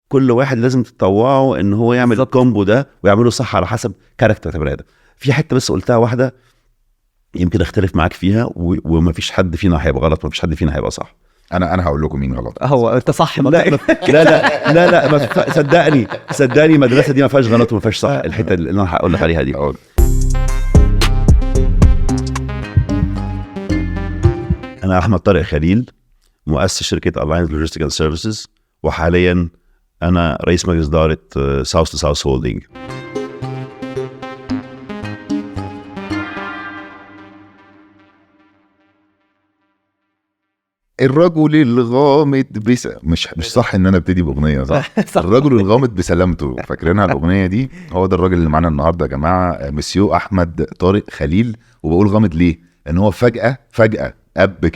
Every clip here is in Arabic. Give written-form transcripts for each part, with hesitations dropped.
كل واحد لازم تطوعه ان هو يعمل الكومبو ده ويعمله صح على حسب كاركتر البني ادم. في حته بس قلتها واحده يمكن اختلف معاك فيها ومفيش حد فينا هيبقى غلط، مفيش حد فينا هيبقى صح. انا هقول لكم مين غلط. هو انت صح. لا صدقني المدرسه دي ما فيهاش غلط وما فيهاش صح. الحته اللي انا هقول لك عليها دي انا احمد طارق خليل، مؤسس شركه Alliance Logistics and Services، وحاليا انا رئيس مجلس اداره ساوث تو ساوث هولدنج. الرجل الغامض مش صح ان انا ابتدي باغنيه صح؟ الرجل الغامض بسلامته، فاكرينها الاغنيه دي؟ هو ده الراجل اللي معانا النهارده يا جماعه، مسيو احمد طارق خليل. وبقول غامض ليه؟ ان هو فجاه اب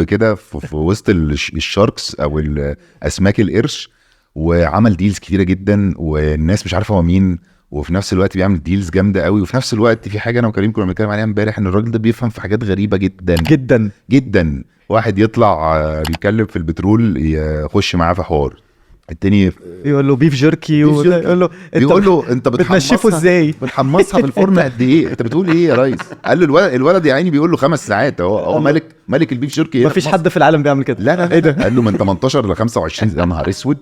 كده في وسط الشاركس او الاسماك القرش، وعمل ديلز كتيره جدا والناس مش عارفه هو مين، وفي نفس الوقت بيعمل ديلز جامده قوي. وفي نفس الوقت في حاجه انا وكريم كنا بنتكلم عليها امبارح، ان الراجل ده بيفهم في حاجات غريبه جدا جدا جدا. واحد يطلع بيتكلم في البترول يخش معاه في حوار، التاني يقول له بيف جيركي، يقول له انت بتنشفه ازاي، بتحمصها في الفرن قد ايه، انت بتقول ايه يا ريس؟ قال له الولد يا عيني بيقول له 5 ساعات. هو ملك البيف جيركي. مفيش حد في العالم بيعمل كده. لا ايه ده؟ قال له من 18 ل 25. يا نهار اسود،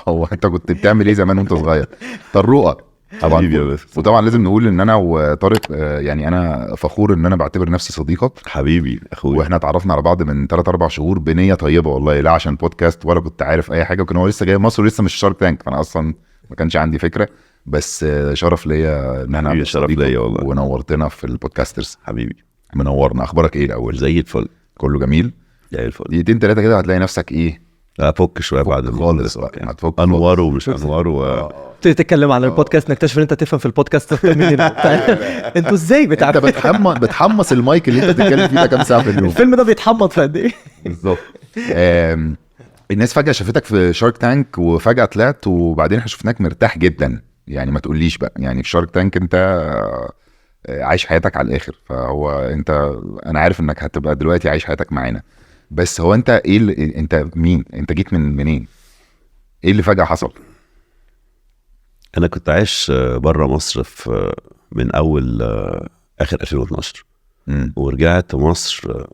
هو انت كنت بتعمل ايه زمان وانت صغير؟ طروقه طبعا. وطبعا لازم نقول ان انا وطارق يعني انا فخور ان انا بعتبر نفسي صديقك حبيبي اخويا، واحنا اتعرفنا على بعض من 3-4 شهور بنيه طيبه والله، لا عشان بودكاست ولا كنت عارف اي حاجه، وكان هو لسه جاي مصر ولسه مش شارك تانك، فانا اصلا ما كانش عندي فكره. بس شرف ليا ان انا شرف ليا والله، ونورتنا في البودكاسترز حبيبي. منورنا. اخبارك ايه الاول؟ زي الفل، كله جميل زي الفل. 2-3 كده هتلاقي نفسك ايه، افك شويه بعد خالص هتفك انوار ومش انوار تتكلم عن البودكاست، نكتشف ان انت تفهم في البودكاست اكتر مننا. انتوا ازاي انت بتحمص المايك اللي انت بتتكلم فيه ده كام ساعه في اليوم؟ الفيلم ده بيتحمض في قد ايه؟ بالظبط. الناس فجاه شافتك في شارك تانك وفجاه طلعت، وبعدين احنا شفناك مرتاح جدا. يعني ما تقوليش بقى، يعني في شارك تانك انت عايش حياتك على الاخر، فهو انت انا عارف انك هتبقى دلوقتي عايش حياتك معانا، بس هو انت ايه انت مين؟ انت جيت منين؟ ايه اللي فجأة حصل؟ انا كنت عايش بره مصر في من اول اخر 2012 ورجعت مصر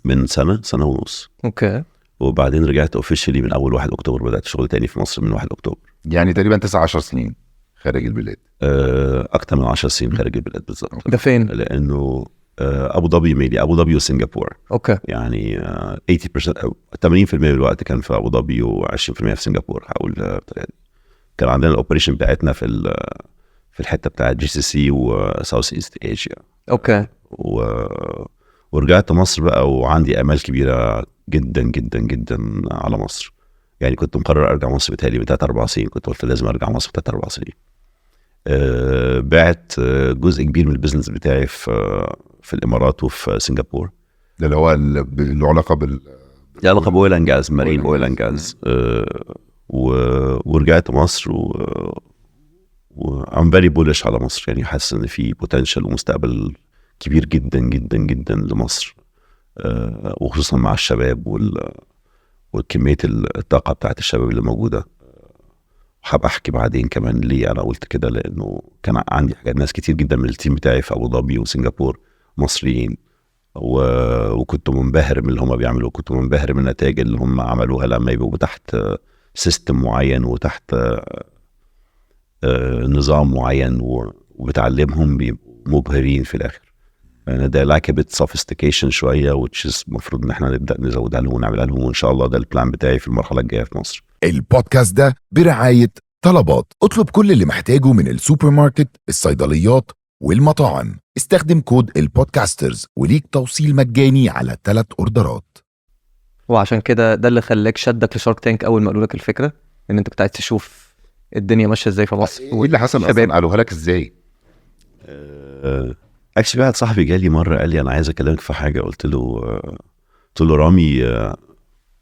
من سنة ونص. اوكي. وبعدين رجعت اوفيشلي من اول 1 اكتوبر، بدأت شغل تاني في مصر من 1 اكتوبر. يعني تقريبا 9-10 سنين خارج البلاد. اكتر من 10 سنين خارج البلاد بالظبط. ده فين؟ لانه ابو ظبي ميلي، ابو ظبي وسنغافورة. اوكي. يعني 80% او 80% من الوقت كان في ابو ظبي و20% في سنغافورة. هقول بالطريقه دي. كان عندنا الاوبريشن بتاعتنا في الحته بتاعت GCC وساوث ايست ايجيا. اوكي. ورجعت مصر بقى، وعندي امال كبيره جدا جدا جدا على مصر. يعني كنت مقرر ارجع مصر بتهيألي من 3-4 سنين، كنت قلت لازم ارجع مصر 3-4 سنين. بعت جزء كبير من البيزنس بتاعي في الامارات وفي سنغافورة. ده اللي هو له علاقه باويل اند جاز، مارين اويل اند جاز. ورجعت مصر وعم بالي بولش على مصر. يعني حاسس ان في بوتنشال ومستقبل كبير جدا جدا جدا لمصر، وخصوصا مع الشباب والكمية الطاقة بتاعت الشباب اللي موجودة. وحاب احكي بعدين كمان ليه انا قلت كده، لانه كان عندي ناس كتير جدا من التيم بتاعي في ابو ظبي وسنغافور مصريين، وكنت منبهر من اللي هم بيعملوا، كنت منبهر من النتائج اللي هم عملوها لما يبقوا تحت سيستم معين وتحت نظام معين وبتعلمهم بيبقوا مبهرين في الاخر. يعني ده لاكبت سوفيستيكيشن شويه، وتشيز المفروض ان احنا نبدا نزودها لهم ونعملها لهم، وان شاء الله ده البلان بتاعي في المرحله الجايه في مصر. البودكاست ده برعايه طلبات. اطلب كل اللي محتاجه من السوبر ماركت، الصيدليات والمطاعم. استخدم كود البودكاسترز وليك توصيل مجاني على 3 اوردرات. وعشان كده ده اللي خلاك شدك لشارك تانك اول ما قالوا لك الفكره، ان انت كنت عايز تشوف الدنيا ماشيه ازاي في مصر. ايه اللي حصل اصلا؟ قالوها لك ازاي؟ اكشلي واحد صاحبي جالي مره قال لي انا عايز اكلمك في حاجه. قلت له رامي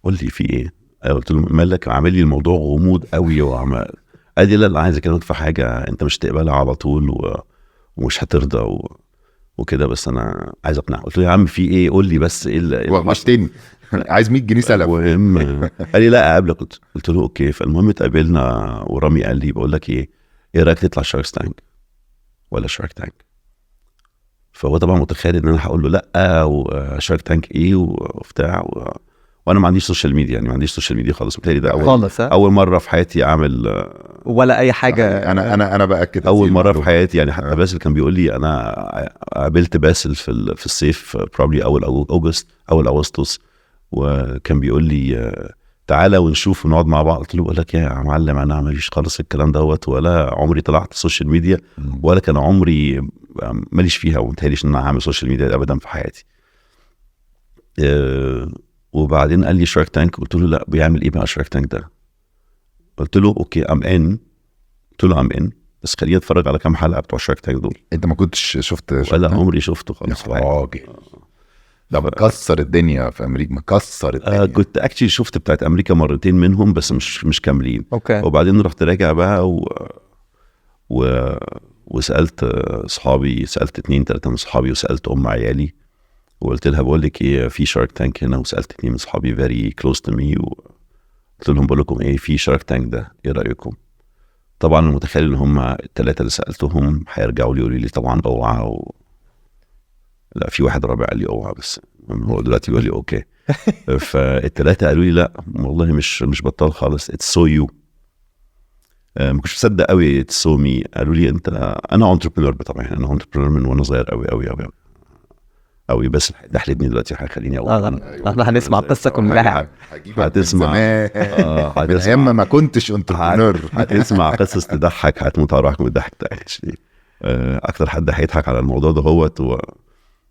قول لي في ايه؟ قلت له مالك عامل لي الموضوع غموض قوي قال لي لا انا عايز اكلمك في حاجه انت مش هتقبلها على طول ومش هترضى وكده، بس انا عايز اقنعه. قلت له يا عم في ايه، قول لي بس ايه اللي وغشتني عايز 100 جنيه سلف. المهم قال لي لا اقابلك. قلت له اوكي. فالمهم اتقابلنا ورامي قال لي بقول لك ايه رايك تطلع شارك تانك ولا شارك تانك؟ فهو طبعا متخيل ان انا هقول له لا وشارك تانك ايه وبتاع وانا ما عنديش سوشيال ميديا، يعني ما عنديش سوشيال ميديا خالص. بالتالي ده اول مره في حياتي اعمل ولا اي حاجه. انا باكد اول مره في حياتي يعني. حتى باسل كان بيقول لي، انا قابلت باسل في الصيف probably اول اغسطس، وكان بيقول لي تعالى ونشوف ونقعد مع بعض. قلت له بقول لك يا معلم انا ماليش خالص الكلام دوت، ولا عمري طلعت السوشيال ميديا، ولا كان عمري ماليش فيها، ومتهيأليش ان انا هعمل سوشيال ميديا ابدا في حياتي. وبعدين قال لي شارك تانك. قلت له لا بيعمل ايه بقى شارك تانك ده؟ قلت له اوكي ام ان. قلت له ام ان بس خليني اتفرج على كام حلقه بتوع شارك تانك دول. انت ما كنتش شفت ولا عمري شفته خالص. يا راجل ده مكسر الدنيا في امريكا، مكسر الدنيا. كنت اكشلي شفت بتاعت امريكا مرتين منهم بس مش كاملين. اوكي. وبعدين رحت راجع بقى وسالت صحابي، سالت 2-3 من صحابي، وسالت عيالي وقلت لها بقول لك ايه في شارك تانك هنا، وسالت 2 من صحابي very close to me وقلت لهم بقول لكم ايه في شارك تانك ده، ايه رايكم؟ طبعا انا متخيل ان هم ال3 اللي سالتهم هيرجعوا لي يقولوا لي طبعا اوعى لا في واحد رابع قال لي اوعى، بس هو دلوقتي بيقول لي اوكي. فال3 قالوا لي لا والله مش بطال خالص، اتس سو يو. ما كنتش مصدق قوي اتس سو مي. قالوا لي انا انتربرينور طبعا، انا انتربرينور من وانا صغير قوي قوي قوي قوي، بس ده حلبني دلوقتي هيخليني احنا هنسمع قصه كلها. هتسمع من ايام ما كنتش انتربرينور. هتسمع قصص تضحك، هتموت على روحك من الضحك. اكتر حد هيضحك على الموضوع ده هو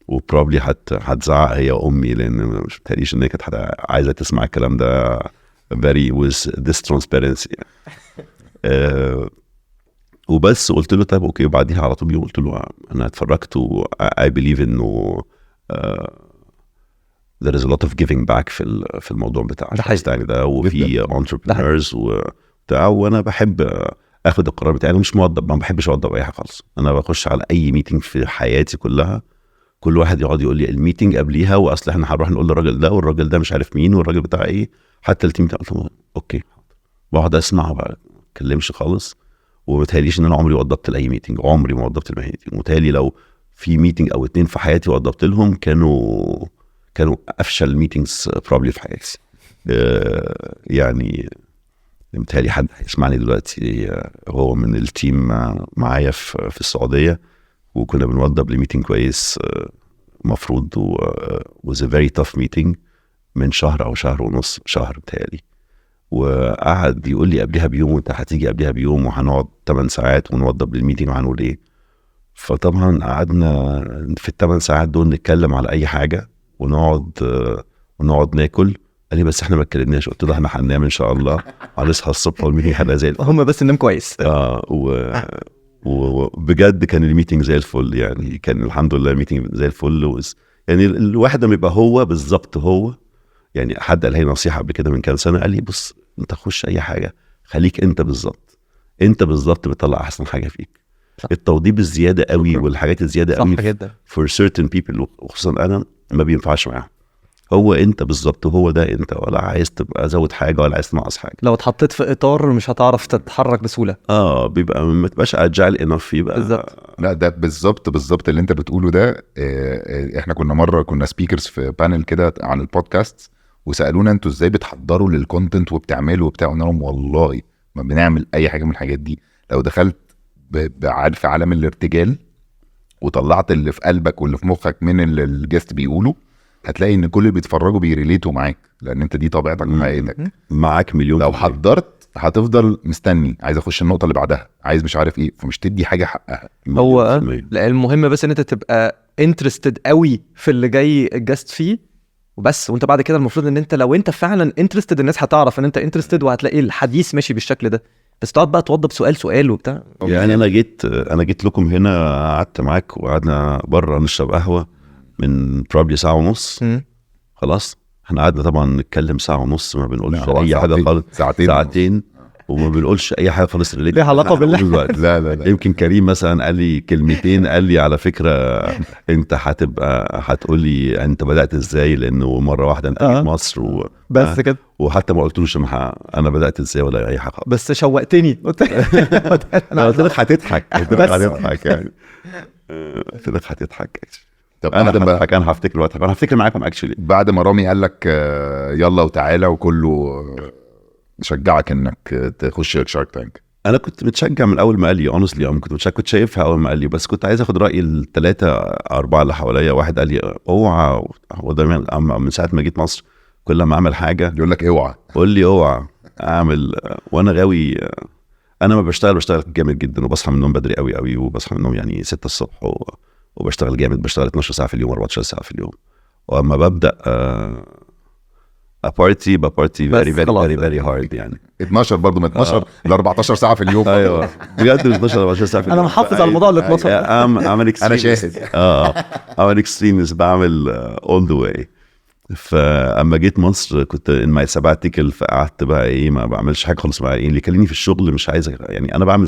وبروبلي هتزعق هي وامي، لان مش بتهيأليش ان هي كانت عايزه تسمع الكلام ده very with this transparency. وبس قلت له طيب اوكي. وبعديها على طول قلت له انا اتفرجت و I believe انه there is a lot of giving back في الموضوع بتاع الشارك ده، وفي entrepreneurs وبتاع، وانا بحب اخد القرار بتاعي. انا مش موظف، ما بحبش اوظف اي حاجه خالص. انا بخش على اي ميتنج في حياتي كلها، كل واحد يقعد يقول لي الميتنج قبليها واصل احنا هنروح نقول للراجل ده والراجل ده مش عارف مين والراجل بتاع ايه، حتى التيم بتاع. قلت له اوكي، بقعد اسمع بقى، ما اتكلمش خالص. ومتهيأليش ان انا عمري وضبت لاي ميتنج، عمري ما وضبت الميتنج. متهيألي لو في ميتنج او 2 في حياتي وضبت لهم كانوا افشل ميتنجز بروبلي في حياتي. يعني متهيألي حد هيسمعني دلوقتي هو من التيم معايا في السعوديه، وكنا بنوضب لميتنج كويس مفروض was a very tough meeting من شهر او شهر ونص، شهر بتهيألي. وقعد يقول لي قبلها بيوم وانت هتيجي قبلها بيوم وهنقعد 8 ساعات ونوضب للميتنج وهنقول ايه. فطبعا قعدنا في ال8 ساعات دول نتكلم على اي حاجه ونقعد ناكل. قال لي بس احنا ما اتكلمناش. قلت له احنا هننام ان شاء الله، هنصحى الصبح والميتنج هيبقى زي الفل. هم بس ننام كويس. وبجد كان الميتنج زي الفل، يعني كان الحمد لله الميتنج زي الفل. يعني الواحد لما يبقى هو بالظبط هو، يعني حد قال لي نصيحه قبل كده من كام سنه، قال لي بص انت خش اي حاجه خليك انت بالظبط بتطلع احسن حاجه فيك. التوضيب الزياده قوي والحاجات الزياده قوي for certain people، وخصوصا انا ما بينفعش معاهم. هو انت بالظبط، هو ده انت، ولا عايز تبقى زود حاجه ولا عايز تنقص حاجه. لو اتحطيت في اطار مش هتعرف تتحرك بسهوله. بيبقى ما تبقاش اجايل انف يبقى بالظبط. لا ده بالظبط اللي انت بتقوله ده. احنا كنا سبيكرز في بانل كده عن البودكاست، وسالونا انتوا ازاي بتحضروا للكونتنت وبتعملوا وبتاع. قلنا لهم والله ما بنعمل اي حاجه من الحاجات دي. لو دخلت في عالم الارتجال وطلعت اللي في قلبك واللي في مخك من اللي الجست بيقوله، هتلاقي ان كل اللي بيتفرجوا بيريليتوا معاك، لان انت دي طبيعتك وحقيقتك. معاك مليون. لو حضرت هتفضل مستني، عايز اخش النقطه اللي بعدها، عايز مش عارف ايه، فمش تدي حاجه حقها. هو لا، المهم بس ان انت تبقى انترستد قوي في اللي جاي الجست فيه وبس. وانت بعد كده المفروض ان انت لو انت فعلا انترستد، الناس هتعرف ان انت انترستد وهتلاقي الحديث ماشي بالشكل ده. بس تقعد بقى توضب سؤال وبتاع. يعني انا جيت لكم هنا، قعدت معاك وقعدنا بره نشرب قهوه من probably ساعه ونص. خلاص احنا قعدنا طبعا نتكلم ساعه ونص، ما بنقولش اي حاجه خالص. ساعتين. وما بنقولش اي حاجه خالص اللي ليها علاقة بالله. لا يمكن كريم مثلا قال لي كلمتين، قال لي على فكره انت هتقول لي انت بدات ازاي، لانه مره واحده انت جيت مصر بس كده. وحتى ما قلتلوش انا بدات ازاي ولا اي حاجه. بس شوقتني. انا قلت لك هتضحك، قلت لك هتضحك يعني. قلت لك هتضحك. طب انا هضحك، انا هفتكر الوقت، انا هفتكر معاكم اكشلي. بعد ما رامي قال لك يلا وتعالى وكله شجعك انك تخش شارك تانك، انا كنت متشجع من اول ما قال لي اونستلي، كنت شايفها اول ما قال لي، بس كنت عايز اخد راي الثلاثه اربعه اللي حواليا. واحد قال لي اوعى، هو دايما من ساعه ما جيت مصر كل ما اعمل حاجه يقول لك اوعى، قول لي اوعى اعمل. وانا غاوي، انا ما بشتغل جامد جدا، وبصحى من النوم بدري قوي قوي، وبصحى من النوم يعني 6 الصبح وبشتغل جامد، بشتغل 12 ساعه في اليوم 14 ساعه في اليوم. واما ببدا بارتي فيري فيري فيري هارد يعني. 12 برضه من 12 ل 14 ساعه في اليوم. ايوه بجد 12 14 ساعه في اليوم. انا محافظ على الموضوع ال 12. انا شاهد. عمل اكستريمز، بعمل اول ذا واي. فاما جيت مصر كنت ان ماي سباتيكل، فقعدت بقى ايه ما بعملش حاجه خالص مع اللي كلمني في الشغل، مش عايز يعني. انا بعمل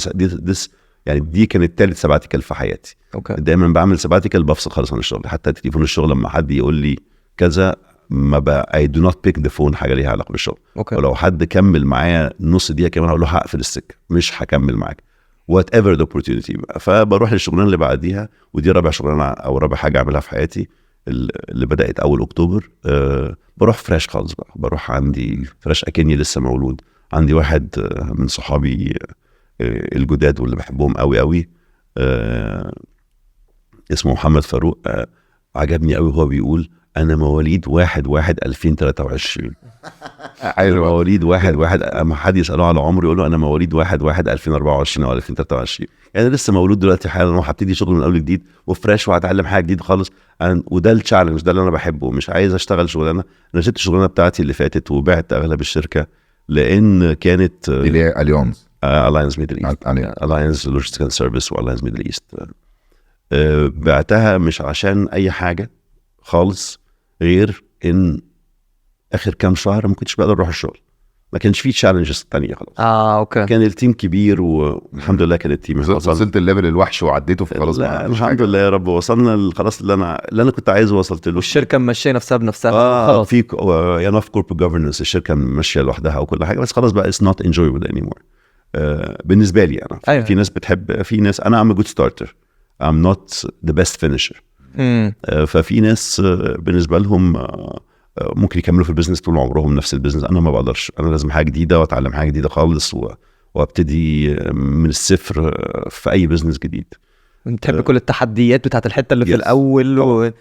يعني دي كانت ثالث سباتيكل في حياتي. اوكي. دايما بعمل سباتيكل بفصل خالص عن الشغل، حتى تليفون الشغل لما حد يقول لي كذا ما بقى I do not pick the phone، حاجه ليها علاقه بالشغل. اوكي. ولو حد كمل معايا نص دقيقه كمان هقول له هقفل السكه، مش هكمل معاك whatever the opportunity بقى. فبروح للشغلانه اللي بعديها، ودي رابع شغلانه او رابع حاجه اعملها في حياتي اللي بدات اول اكتوبر. بروح فريش خالص بقى، بروح عندي فريش اكني لسه مولود. عندي واحد من صحابي الجداد واللي بحبهم قوي قوي، اسمه محمد فاروق. عجبني قوي وهو بيقول انا مواليد 1/1/2023. ايوه مواليد 1/1. اما حد يساله على عمري يقول له انا مواليد 1/1/2024 او 2023. يعني لسه مولود دلوقتي حالا، وهبتدي شغل من اول جديد وفريش، وهتعلم حاجه جديده خالص. وده التشالنج، ده اللي انا بحبه. مش عايز اشتغل شغلانه. انا سبت الشغلانه بتاعتي اللي فاتت وبعت اغلب الشركه، لان كانت اللي هي اليونز الاينس ميدل ايست، الاينس لوجيستيكال سيرفيس والاينس ميدل ايست. بعتها مش عشان اي حاجه خالص، غير ان اخر كام شهر ما كنتش بقدر اروح الشغل، ما كانش فيه تشالنجز تانية خلاص. اوكي. كان التيم كبير والحمد لله كان التيم وصلت الليفل الوحش وعديته في خلاص. الحمد لله يا رب وصلنا خلاص اللي انا كنت عايزه وصلت له. والشركه ماشيه نفسها بنفسها خلاص. في enough corporate governance، الشركه ماشيه لوحدها وكل حاجه، بس خلاص بقى it's not enjoyable anymore بالنسبه لي انا. أيوة. في ناس بتحب، في ناس انا I'm a good starter I'm not the best finisher. ففي ناس بالنسبه لهم ممكن يكملوا في البيزنس طول عمرهم نفس البيزنس. انا ما بقدرش، انا لازم حاجه جديده واتعلم حاجه جديده خالص وابتدي من الصفر في اي بيزنس جديد. بتحب كل التحديات بتاعت الحته اللي في الاول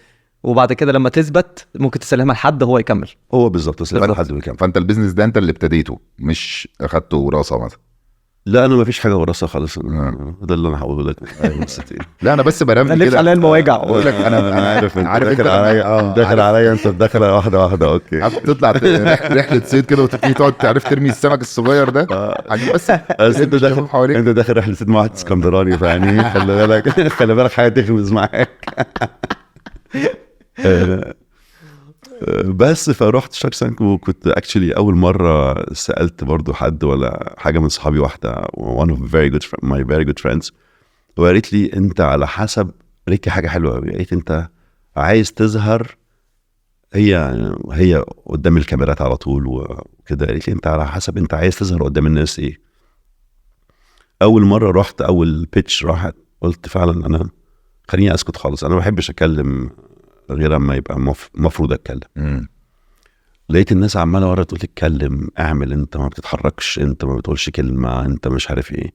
وبعد كده لما تثبت ممكن تسلمها لحد هو يكمل. هو بالظبط تسلمها لحد ويكمل. فانت البيزنس ده انت اللي ابتديته، مش اخدته وراثه مثلا؟ لا انا ما فيش حاجه وراثه خالص. ده اللي انا هقوله لك. لا انا بس برمي كده على المواجع. اقول لك انا عارف داخل عليا داخل عليا انت داخل واحده واحده. اوكي تطلع رحله صيد كده وتبتدي تقعد تعرف ترمي السمك الصغير ده بس انت داخل رحله صيد مع واحد اسكندراني، فيعني خلي بالك حاجه تخبز معاك. بس فروحت شارك تانك، وكنت اكشلي اول مره سالت برضو حد ولا حاجه من صحابي، واحده one of my very good friends، وقالت لي انت على حسب، قالت لي حاجه حلوه قوي، قالت انت عايز تظهر، هي قدام الكاميرات على طول وكده، قالت لي انت على حسب انت عايز تظهر قدام الناس ايه. اول مره رحت اول بيتش راحت قلت فعلا انا خليني اسكت خالص، انا ما بحبش اتكلم غير اما يبقى مفروض اتكلم. لقيت الناس عماله ورا تقول اتكلم، اعمل، انت ما بتتحركش، انت ما بتقولش كلمه، انت مش عارف ايه.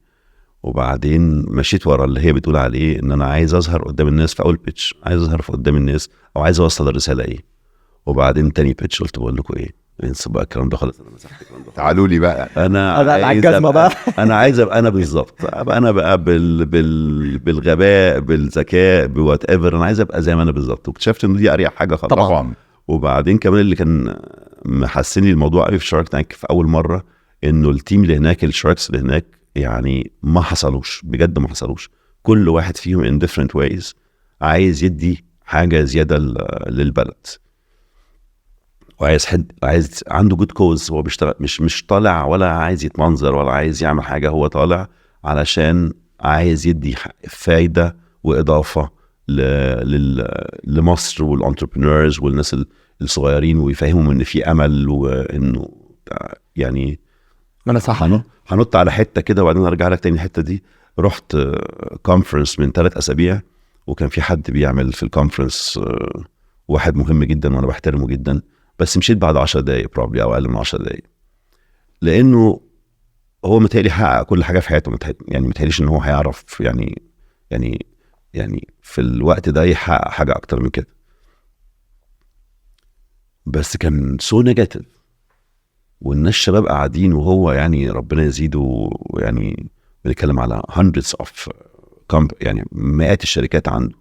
وبعدين مشيت ورا اللي هي بتقول عليه، ان انا عايز اظهر قدام الناس في اول بيتش، عايز اظهر قدام الناس او عايز اوصل الرساله ايه. وبعدين تاني بيتش قلت بقول لكم ايه، انسوا بقى الكلام ده خالص، انا مسحت الكلام ده، تعالوا لي بقى، انا عايز ابقى انا بالظبط، ابقى انا بقى بالغباء بالذكاء بوات ايفر، انا عايز ابقى زي ما انا بالظبط. واكتشفت ان دي اريح حاجه خالص طبعا. وبعدين كمان اللي كان محسني الموضوع قوي في شارك تانك في اول مره، انه التيم اللي هناك، الشاركس اللي هناك، يعني ما حصلوش بجد، ما حصلوش. كل واحد فيهم in different ways عايز يدي حاجه زياده للبلد. وعايز حد عايز عنده جود كوز. هو بيشتغل مش طالع ولا عايز يتمنظر ولا عايز يعمل حاجه، هو طالع علشان عايز يدي فايده واضافه لمصر والانتربرينورز والناس الصغيرين، ويفهمهم ان في امل وانه يعني. ما انا صح. هنط على حته كده وبعدين ارجع لك تاني. الحته دي رحت كونفرنس من 3 أسابيع، وكان في حد بيعمل في الكونفرنس واحد مهم جدا وانا بحترمه جدا، بس مشيت بعد 10 دقايق probably او اقل من 10 دقايق، لانه هو متهيألي حقق كل حاجه في حياته. يعني متهيأليش ان هو هيعرف يعني في الوقت ده يحقق حاجه اكتر من كده، بس كان سو نيجاتيف. والناس شباب قاعدين وهو يعني ربنا يزيده، يعني بنتكلم على hundreds of يعني مئات الشركات عنده،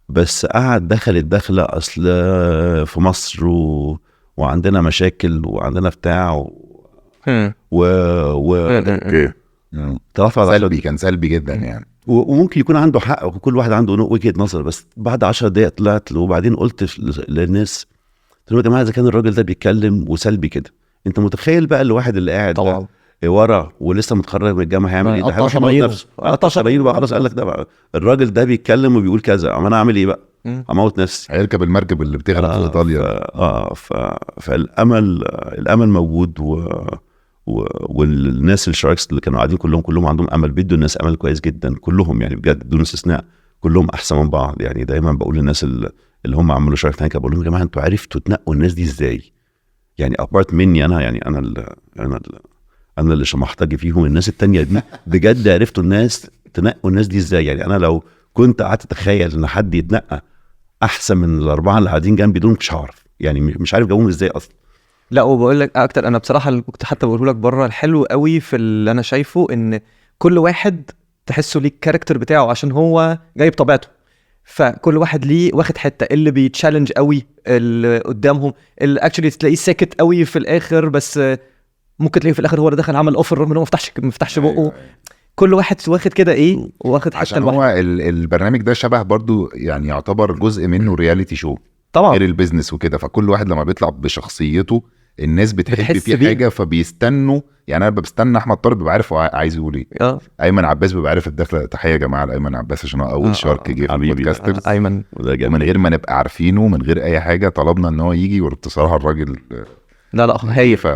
بس قعد دخل الدخلة أصل في مصر وعندنا مشاكل وعندنا بتاع سلبي، كان سلبي جدا يعني. وممكن يكون عنده حق وكل واحد عنده وجهة نظر، بس بعد 10 دقايق طلعت له وبعدين قلت للناس قلت لهم يا جماعة إذا كان الراجل ده بيتكلم وسلبي كده، انت متخيل بقى الواحد اللي قاعد طبعا ورا ولسه متخرج من الجامعه هيعمل ايه؟ ده هيروح يموت نفسه. قطع شرايينه بقى خلاص. قال لك ده بقى الراجل ده بيتكلم وبيقول كذا، اما انا اعمل ايه بقى؟ هموت نفسي. هيركب المركب اللي بتغرق في ايطاليا. فالامل موجود والناس الشاركس اللي كانوا قاعدين كلهم عندهم امل، بيدوا الناس امل كويس جدا كلهم يعني بجد بدون استثناء، كلهم احسن من بعض. يعني دايما بقول للناس اللي هم عملوا شارك تانك، بقول لهم يا جماعه انتوا عرفتوا تنقوا الناس دي ازاي؟ يعني ابارت مني انا، يعني انا اللي شمحتاج فيهم. الناس التانية دي بجد عرفتوا الناس تنقوا الناس دي ازاي؟ يعني انا لو كنت قعدت اتخيل ان حد يتنقى احسن من الاربعه اللي قاعدين جنبي دول مش هعرف، يعني مش عارف جاوبهم ازاي اصلا. لا وبقول لك اكتر، انا بصراحه اللي كنت حتى بقوله لك بره الحلو قوي في اللي انا شايفه ان كل واحد تحسه ليه الكاركتر بتاعه عشان هو جايب طبيعته، فكل واحد ليه واخد حته، اللي بيتشالنج قوي اللي قدامهم، اللي اكشلي تلاقيه ساكت قوي في الاخر، بس ممكن تلاقيه في الاخر هو دخل عمل اوفر رغم انه ما فتحش بقه. كل واحد واخد كده ايه، واخد حته عشان هو البرنامج ده شبه برضو يعني يعتبر جزء منه رياليتي شو طبعا غير البيزنس وكده، فكل واحد لما بيطلع بشخصيته الناس بتحب فيه حاجه فبيستنوا. يعني انا بستنى احمد طارق بيبقى عارف هو عايز يقول ايه، ايمن عباس بيبقى عارف الدخله. تحيه يا جماعه لايمن عباس عشان هو اول شارك جه في البودكاسترز. ايمن ومن غير ما نبقى عارفينه، من غير اي حاجه، طلبنا ان هو يجي، وبصراحه الراجل لا هايف.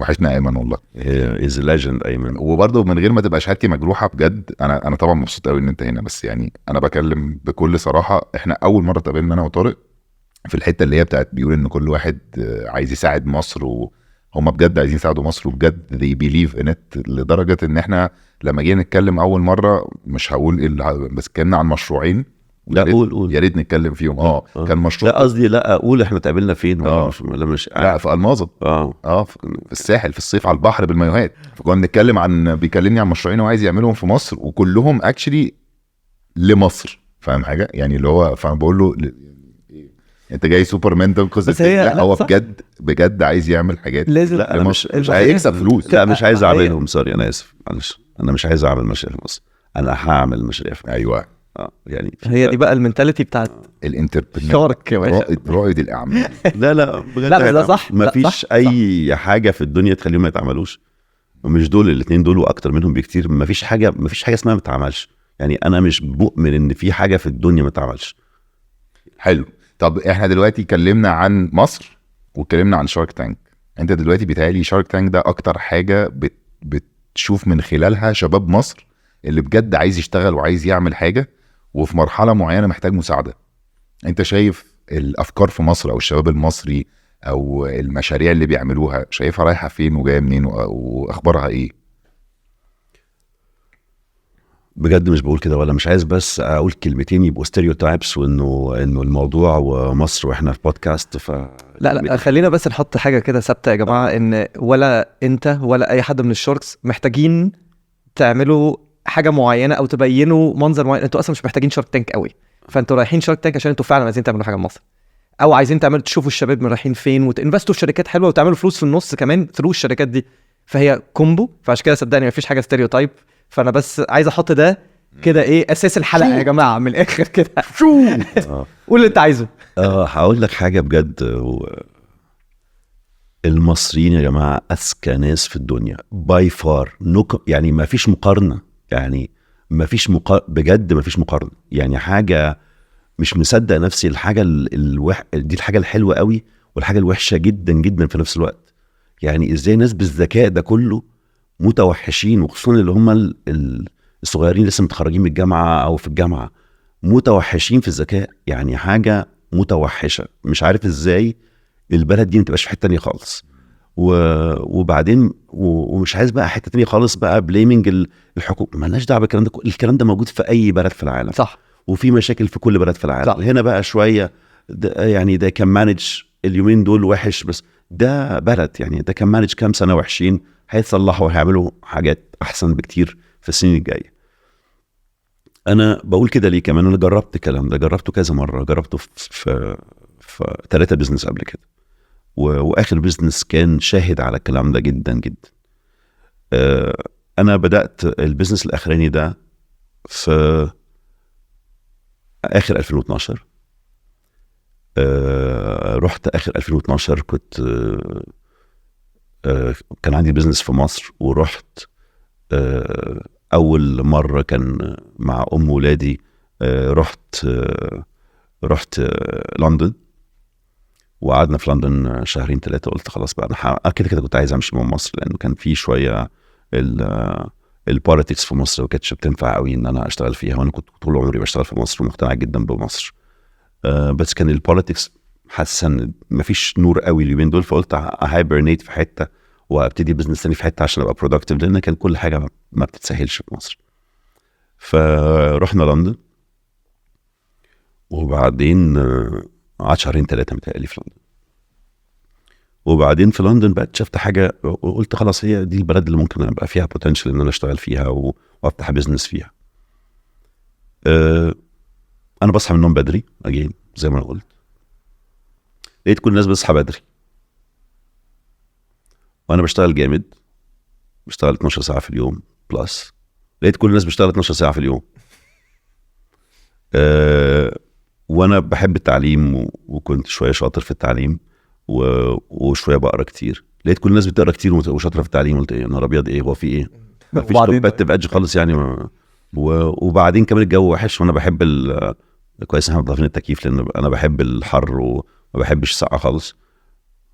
وحشنا ايمن والله، از ليجند ايمن. وبرضه من غير ما تبقى شهادتي مجروحه بجد، انا طبعا مبسوط قوي ان انت هنا، بس يعني انا بكلم بكل صراحه. احنا اول مره اتقابلنا انا وطارق في الحته اللي هي بتاعت بيقول ان كل واحد عايز يساعد مصر، وهم بجد عايزين يساعدوا مصر، وبجد they believe in it، لدرجه ان احنا لما جينا نتكلم اول مره، مش هقول بس اتكلمنا عن مشروعين. لا قول يا ريت نتكلم فيهم. كان مشروع، لا قصدي لا اقول احنا اتقابلنا فين. لا في الماظة، في الساحل في الصيف على البحر بالمايوهات. فكنا بنتكلم عن بيكلمني عن مشروعين وعايز يعملهم في مصر، وكلهم اكشلي لمصر، فاهم حاجه يعني اللي هو. فانا بقول له انت جاي سوبرمان تنقذ، لا هو بجد عايز يعمل حاجات لازم. لا مش هيكسب فلوس. لا مش عايز اعملهم، سوري انا اسف معلش، انا مش عايز اعمل مشاريع في مصر، انا هعمل مشاريع في مصر. ايوه يعني هي دي بقى المنتاليتي بتاعت الانتربرنور، رائد الاعمال. لا بجد لا ده صح، ما فيش اي حاجه في الدنيا تخليهم ما يتعملوش، ومش دول الاثنين دول واكتر منهم بكتير. ما فيش حاجه اسمها ما تتعملش. يعني انا مش بؤمن ان في حاجه في الدنيا ما تتعملش. حلو. طب احنا دلوقتي اتكلمنا عن مصر واتكلمنا عن شارك تانك. انت دلوقتي بيتهيألي شارك تانك ده اكتر حاجه بتشوف من خلالها شباب مصر اللي بجد عايز يشتغل وعايز يعمل حاجه، وفي مرحله معينه محتاج مساعده. انت شايف الافكار في مصر او الشباب المصري او المشاريع اللي بيعملوها، شايفها رايحه فين وجايه منين واخبارها ايه؟ بجد مش بقول كده، ولا مش عايز بس اقول كلمتين يبقوا ستيريوتايبس وانه الموضوع ومصر واحنا في بودكاست. لا خلينا بس نحط حاجه كده ثابته يا جماعه، ان ولا انت ولا اي حد من الشاركس محتاجين تعملوا حاجه معينه او تبينوا منظر معين. انتوا اصلا مش محتاجين شارك تانك قوي، فانتوا رايحين شارك تانك عشان انتوا فعلا عايزين تعملوا حاجه لمصر، او عايزين تعملوا تشوفوا الشباب من رايحين فين وتنفستوا في شركات حلوه وتعملوا فلوس في النص كمان ثرو الشركات دي. فهي كومبو، فعشان كده صدقني مفيش حاجه ستيريوتايب. فانا بس عايز احط ده كده ايه اساس الحلقه يا جماعه من الاخر كده. آه. قول اللي انت عايزه. هقول لك حاجه بجد، المصريين يا جماعه اذكى ناس في الدنيا باي فار، يعني ما فيش مقارنه، يعني ما فيش بجد ما فيش مقارنه، يعني حاجه مش مصدق نفسي. الحاجه دي الحاجه الحلوه قوي والحاجه الوحشه جدا جدا في نفس الوقت. يعني ازاي ناس بالذكاء ده كله متوحشين، وخصوصا اللي هم الصغيرين لسه متخرجين من الجامعه او في الجامعه، متوحشين في الذكاء، يعني حاجه متوحشه. مش عارف ازاي البلد دي ما تبقاش في حته تانيه خالص. وبعدين ومش عايز بقى حته تانيه خالص بقى بليمنج الحكومه، مالناش دعوه بالكلام ده. الكلام ده موجود في اي بلد في العالم، صح. وفي مشاكل في كل بلد في العالم. صح. هنا بقى شويه يعني ده كان مانج اليومين دول وحش، بس ده بلد يعني ده كان مانج كام سنه وحشين، هيتصلحوا وهيعملوا حاجات احسن بكتير في السنين الجايه. انا بقول كده ليه؟ كمان انا جربت الكلام ده، جربته كذا مره، جربته في 3 بيزنس قبل كده، واخر بيزنس كان شاهد على الكلام ده جدا جدا. انا بدات البيزنس الاخراني ده في اخر 2012. رحت اخر 2012 كنت كان عندي بيزنس في مصر، ورحت اول مره كان مع ولادي. رحت لندن، وقعدنا في لندن 2-3 قلت خلاص بقى انا كده كنت عايز امشي من مصر، لانه كان في شويه البوليتكس في مصر ما كانتش بتنفع قوي ان انا اشتغل فيها، وانا كنت طول عمري بشتغل في مصر ومقتنع جدا بمصر. بس كان البوليتكس حاسس ان مفيش نور قوي اليومين دول، فقلت هايبرنيت في حته وابتدي بزنس تاني في حته عشان ابقى برودكتيف، لان كان كل حاجه ما بتتسهلش في مصر. فرحنا لندن، وبعدين قعدت 2-3 متهيألي في لندن. وبعدين في لندن بقى اكتشفت حاجه، وقلت خلاص هي دي البلد اللي ممكن ابقى فيها بوتنشال ان انا اشتغل فيها وافتح بزنس فيها. انا بصحى من النوم بدري اجي زي ما انا قلت، لقيت كل الناس بتصحى بدري وانا بشتغل جامد، بشتغل 12 ساعه في اليوم بلس. لقيت كل الناس بتشتغل 12 ساعه في اليوم. وانا بحب التعليم وكنت شويه شاطر في التعليم وشويه بقرا كتير. لقيت كل الناس بتقرا كتير وشاطره في التعليم، قلت ايه يا نهار ابيض، ايه هو في ايه؟ مفيش كومباتيف ادج خالص يعني. وبعدين كمان الجو وحش، وانا بحب كويس احنا مضافين التكييف لان انا بحب الحر وما بحبش السقعه خالص.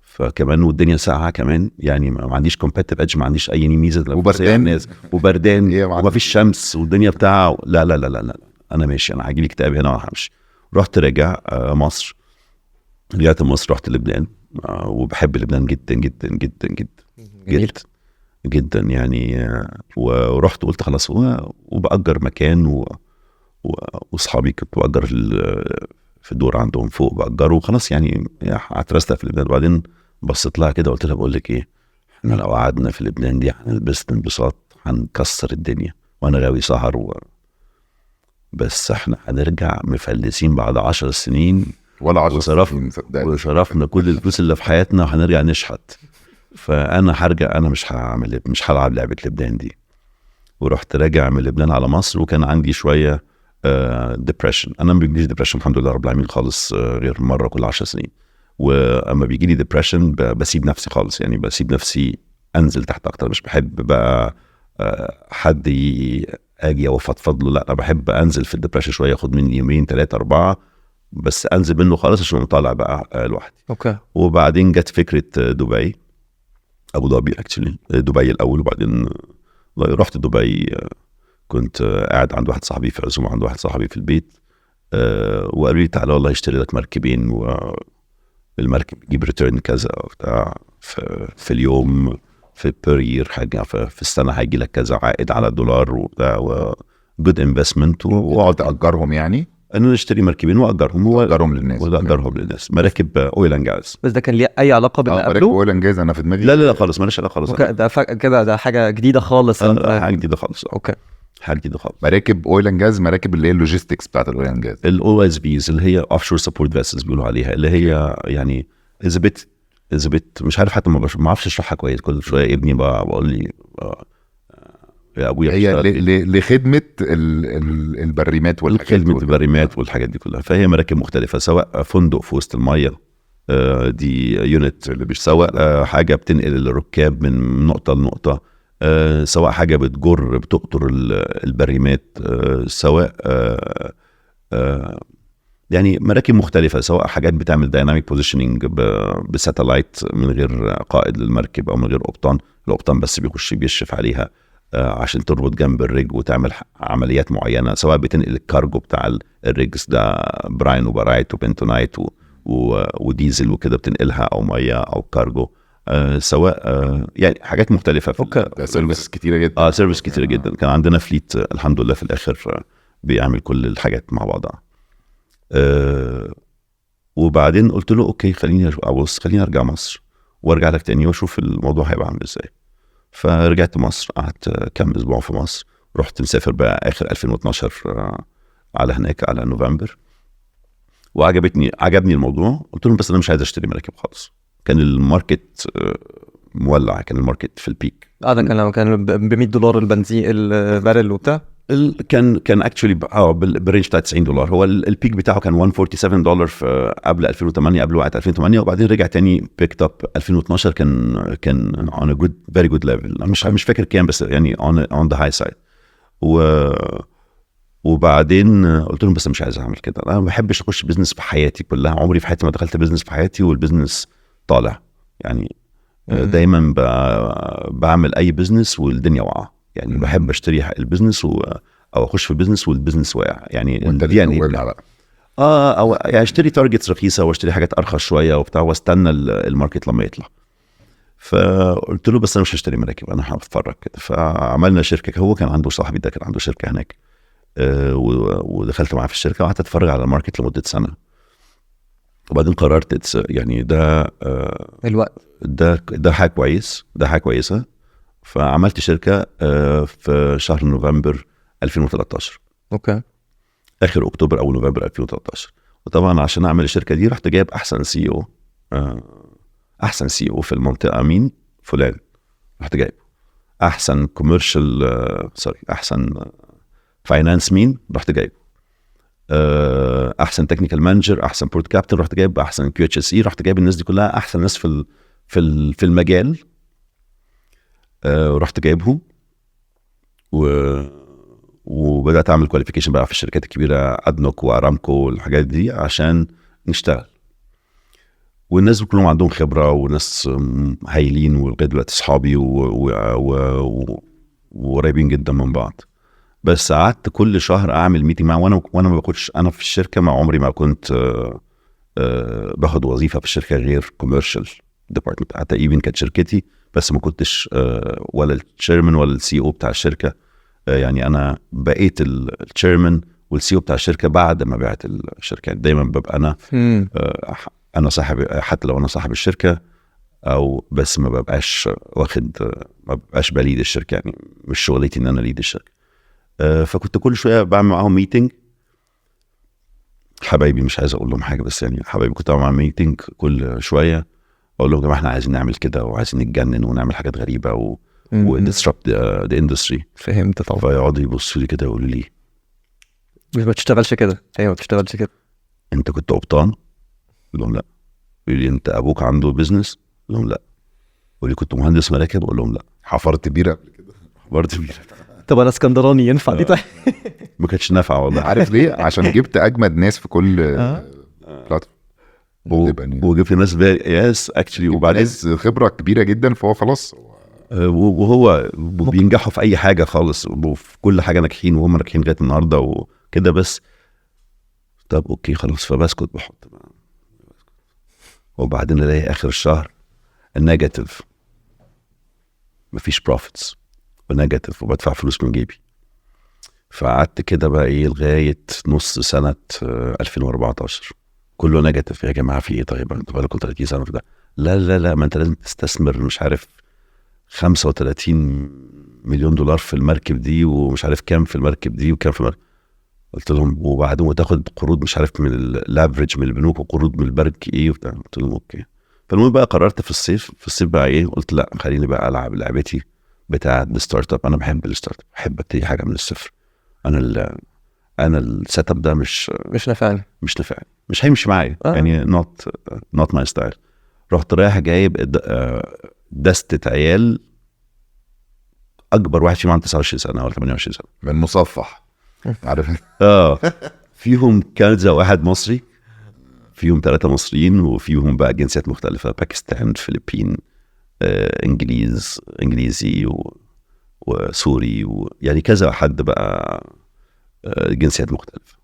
فكمان والدنيا ساقعه كمان، يعني ما عنديش كومباتيف ادج، ما عنديش اي ميزه. وبردان وبردان ومفيش شمس والدنيا بتاع لا لا لا لا لا، انا ماشي، انا هجيلي اكتئاب هنا وهمشي. رحت راجع مصر، رجعت مصر، رحت لبنان، وبحب لبنان جدا جدا جدا جدا جدا جدا يعني. ورحت قلت خلاص، وبأجر مكان واصحابي كنت بأجر في الدور عندهم فوق بأجره وخلاص، يعني اعترست في لبنان. وبعدين بصيت لها كده قلت لها بقول لك ايه، احنا لو قعدنا في لبنان دي هنلبس انبساط، هنكسر الدنيا، وانا غاوي سهر بس احنا هنرجع مفلسين بعد 10 سنين ولا 10 سنين وصرفنا كل الفلوس اللي في حياتنا وهنرجع نشحت. فانا هرجع، انا مش هلعب لعبه لبنان دي. ورحت راجع من لبنان على مصر، وكان عندي شويه ديبريشن. انا ما بيجيليش ديبريشن الحمد لله رب العالمين خالص، غير مره كل 10 سنين. واما بيجي لي ديبريشن بسيب نفسي خالص، يعني بسيب نفسي انزل تحت اكتر. مش بحب بقى حد اجي وافضفض له، لا انا بحب انزل في الديبريشن شويه، اخد مني 2 3 4 بس انزل منه خالص عشان اطلع بقى لوحدي. اوكي. وبعدين جت فكره دبي، ابو ظبي اكشلي، دبي الاول. وبعدين رحت دبي، كنت قاعد عند واحد صاحبي في عزومه عند واحد صاحبي في البيت، وقالوا لي تعالى والله اشتري لك مركبين، والمركب يجيب ريتيرن كذا بتاع في اليوم، في بير حاجه في السنه هيجي لك كذا عائد على $، وبتاع جود انفستمنت. واقعد تأجرهم، يعني انا اشتري مركبين واجرهم للناس. مراكب اويل اند جاز. بس ده كان ليه اي علاقه باللي مراكب قبله؟ اويل اند جاز انا في دماغي لا خالص، ماليش علاقه خالص. ده كده ده حاجه جديده خالص. حاجه جديده خالص. اوكي. حاجه جديده خالص. مراكب اويل اند جاز، مراكب اللي هي اللوجيستكس بتاعت الاويل اند جاز، الاو اس بيز اللي هي اوف شور سبورت فيسلز بيقولوا عليها، اللي هي يعني اذا بت مش عارف حتى ما اعرفش اشرحها كويس. كل شويه ابني بقول لي ابويا هي بيشتغل لخدمه البريمات والحاجات خدمه البريمات والحاجات دي كلها. فهي مراكب مختلفه، سواء فندق في وسط الميه دي يونت اللي سواء حاجه بتنقل الركاب من نقطه لنقطه، سواء حاجه بتقطر البريمات، سواء يعني مراكب مختلفه، سواء حاجات بتعمل دايناميك بوزيشننج بساتلايت من غير قائد للمركب او من غير قبطان، القبطان بس بيخش بيشرف عليها عشان تربط جنب الريج وتعمل عمليات معينه، سواء بتنقل الكارجو بتاع الريجز ده براين وبرايت وبنتونايت وديزل وكده بتنقلها، او ميه او كارجو، سواء يعني حاجات مختلفه ده سيرفيس كتيره جدا. سيرفيس كتيره جدا. كان عندنا فليت الحمد لله في الاخر بيعمل كل الحاجات مع بعضها. وبعدين قلت له اوكي خليني ارجع مصر وارجع لك تاني واشوف الموضوع هيبقى عامل ازاي. فرجعت مصر، قعدت كام اسبوع في مصر، رحت مسافر بقى اخر 2012 على هناك على نوفمبر، عجبني الموضوع. قلت لهم بس انا مش عايز اشتري مراكب خالص. كان الماركت مولع، كان الماركت في البيك. ده كان ب $100 البنزين البارل وبتاع. كان اكشولي بالرينج بتاع $90. هو البيك بتاعه كان $147 في قبل 2008، قبل وقت 2008، وبعدين رجع تاني بيكت اب 2012. كان on a good very good level. مش فاكر كام، بس يعني on the high side. وبعدين قلت لهم بس مش عايز اعمل كده. انا ما بحبش اخش بيزنس في حياتي كلها، عمري في حياتي ما دخلت بيزنس في حياتي والبيزنس طالع يعني. دايما بعمل اي بيزنس والدنيا واقعه يعني. بحب اشتري البيزنس او اخش في البيزنس والبيزنس واقع يعني. يعني او يعني اشتري تارجتس رخيصه واشتري حاجات ارخص شويه وبتاع واستنى الماركت لما يطلع. فقلت له بس انا مش هشتري مراكب، انا هتفرج كده. فعملنا شركه، هو كان عنده صاحبي ده كان عنده شركه هناك، ودخلت معاه في الشركه وقعدت اتفرج على الماركت لمده سنه. وبعدين قررت يعني ده الوقت ده حاجه كويس، ده حاجه كويسه. فعملت شركه في شهر نوفمبر 2013. اوكي. اخر اكتوبر او نوفمبر 2013. وطبعا عشان اعمل الشركه دي رحت جايب احسن سي او، احسن سي او في المنطقه مين؟ فلان. رحت جايب احسن كوميرشال احسن فاينانس مين؟ رحت جايب احسن تكنيكال مانجر، احسن بورت كابتن، رحت جايب احسن كيو اتش اس اي. رحت جايب الناس دي كلها احسن ناس في المجال. ورحت جايبهم وبدات اعمل كواليفيكيشن بقى في الشركات الكبيره، ادنوك وارامكو والحاجات دي، عشان نشتغل. والناس كلهم عندهم خبره وناس هايلين، ولغايه دلوقتي اصحابي وقريبين جدا من بعض. بس قعدت كل شهر اعمل ميتنج معاه، وانا ما باخدش، انا في الشركه مع عمري ما كنت باخد وظيفه في الشركه غير كوميرشال ديبارتمنت. حتى ايفن كانت شركتي، بس ما كنتش ولا التشيرمان ولا السي او بتاع الشركه. يعني انا بقيت التشيرمان والسي او بتاع الشركه بعد ما بعت الشركه. يعني دايما ببقى انا صاحب، حتى لو انا صاحب الشركه او بس ما ببقاش بليد الشركه. يعني مش شغلتي ان انا ليد الشركه. فكنت كل شويه بعمل معاهم ميتنج. حبايبي مش عايز اقول لهم حاجه، بس يعني حبايبي كنت بعمل ميتنج كل شويه اقول لهم يا جماعه احنا عايزين نعمل كده وعايزين نتجنن ونعمل حاجات غريبه وديسربت ذا اندستري. فهمت طبعا. فيقعدوا يبصوا لي كده يقولوا لي مش بتشتغلش كده. ايوه ما بتشتغلش كده. انت كنت قبطان؟ اقول لهم لا. يقول لي انت ابوك عنده بيزنس؟ اقول لهم لا. يقول لي كنت مهندس مراكب؟ اقول لهم لا. حفرت بيره قبل كده؟ حفرت بيره. طب انا اسكندراني ينفع دي؟ طيب ما كانتش نافعه والله. عارف ليه؟ عشان جبت اجمد ناس في كل بلاتفورم، وجبت ناس يس اكشلي، وبعدين ناس خبره كبيره جدا، فهو خلاص وهو بينجحوا في اي حاجه خالص، وفي كل حاجه ناجحين، وهم ناجحين لغايه النهارده وكده. بس طب اوكي خلاص، فبسكت بحط بقى. وبعدين الاقي اخر الشهر النيجاتيف، مفيش بروفيتس ونيجاتيف، وبدفع فلوس من جيبي. فقعدت كده بقى ايه لغايه نص سنه 2014 كله نيجاتيف. يا جماعه في ايه؟ طيب انتوا بقالكم 30 سنه في ده. لا ما انت لازم تستثمر مش عارف 35 مليون دولار في المركب دي، ومش عارف كام في المركب دي وكام في المركب. قلت لهم وبعدين وتاخد قروض مش عارف من اللافريج من البنوك وقروض من البنك ايه وبتاع. قلت لهم اوكي. فالمهم بقى قررت في الصيف بقى ايه، قلت لا خليني بقى العب لعبتي بتاع الستارت اب. انا بحب الستارت اب، بحب ابتدي حاجه من الصفر. انا السيت اب ده مش نافعني. نافعني، مش هيمشي معايا يعني not my style. رحت رايح جايب دستة عيال اكبر واحد فيهم عنده 29 سنه ولا 28 سنه من مصفح، عارف. فيهم كندا واحد مصري، فيهم 3 مصريين، وفيهم بقى جنسيات مختلفه، باكستان، فلبين، انجليزي وسوري يعني كذا حد بقى، جنسيات مختلفه.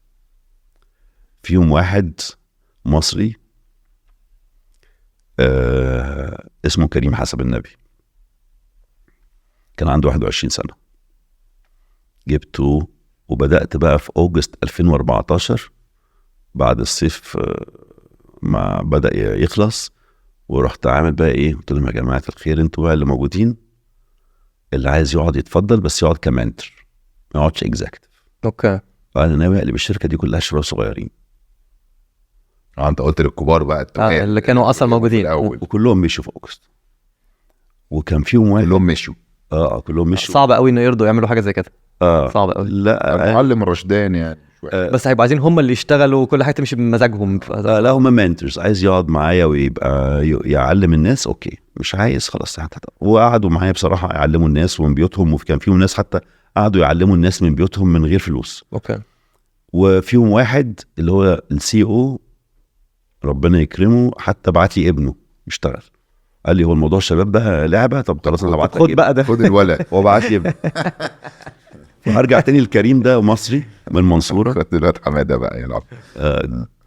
فيهم واحد مصري اسمه كريم حسب النبي، كان عنده 21 سنة. جبته وبدأت بقى في أوجست 2014 بعد الصيف ما بدأ يخلص، ورحت عامل بقى ايه، قلت لهم يا جماعة الخير انتوا بقى اللي موجودين، اللي عايز يقعد يتفضل، بس يقعد كمانتر ما يقعدش اكزاكتيف. اوكي. انا ناوي اقلب الشركة دي كلها شباب صغيرين. انت قلت للكبار بقى اللي كانوا اصلا موجودين وكلهم مشوا في اوجست، وكان فيهم واحد كلهم مشوا. كلهم مشوا. صعب قوي انه يرضوا يعملوا حاجه زي كده. صعب قوي. لا معلم رشدان يعني بس هيبقوا عايزين هم اللي يشتغلوا وكل حاجه تمشي بمزاجهم. لا هم مانترز، عايز يقعد معايا ويبقى يعلم الناس اوكي، مش عايز خلاص. وقعدوا معايا بصراحه يعلموا الناس من بيوتهم، وكان فيهم ناس حتى قعدوا يعلموا الناس من بيوتهم من غير فلوس. اوكي. وفيهم واحد اللي هو السي او ربنا يكرمه، حتى بعت لي ابنه يشتغل، قال لي هو الموضوع الشباب ده لعبه، طب خلاص انا هبعت لك خد بقى ده، خد الولد. هو بعت لي ابنه. وهرجع تاني لكريم ده مصري من المنصوره. خد الولد حماده بقى يلعب.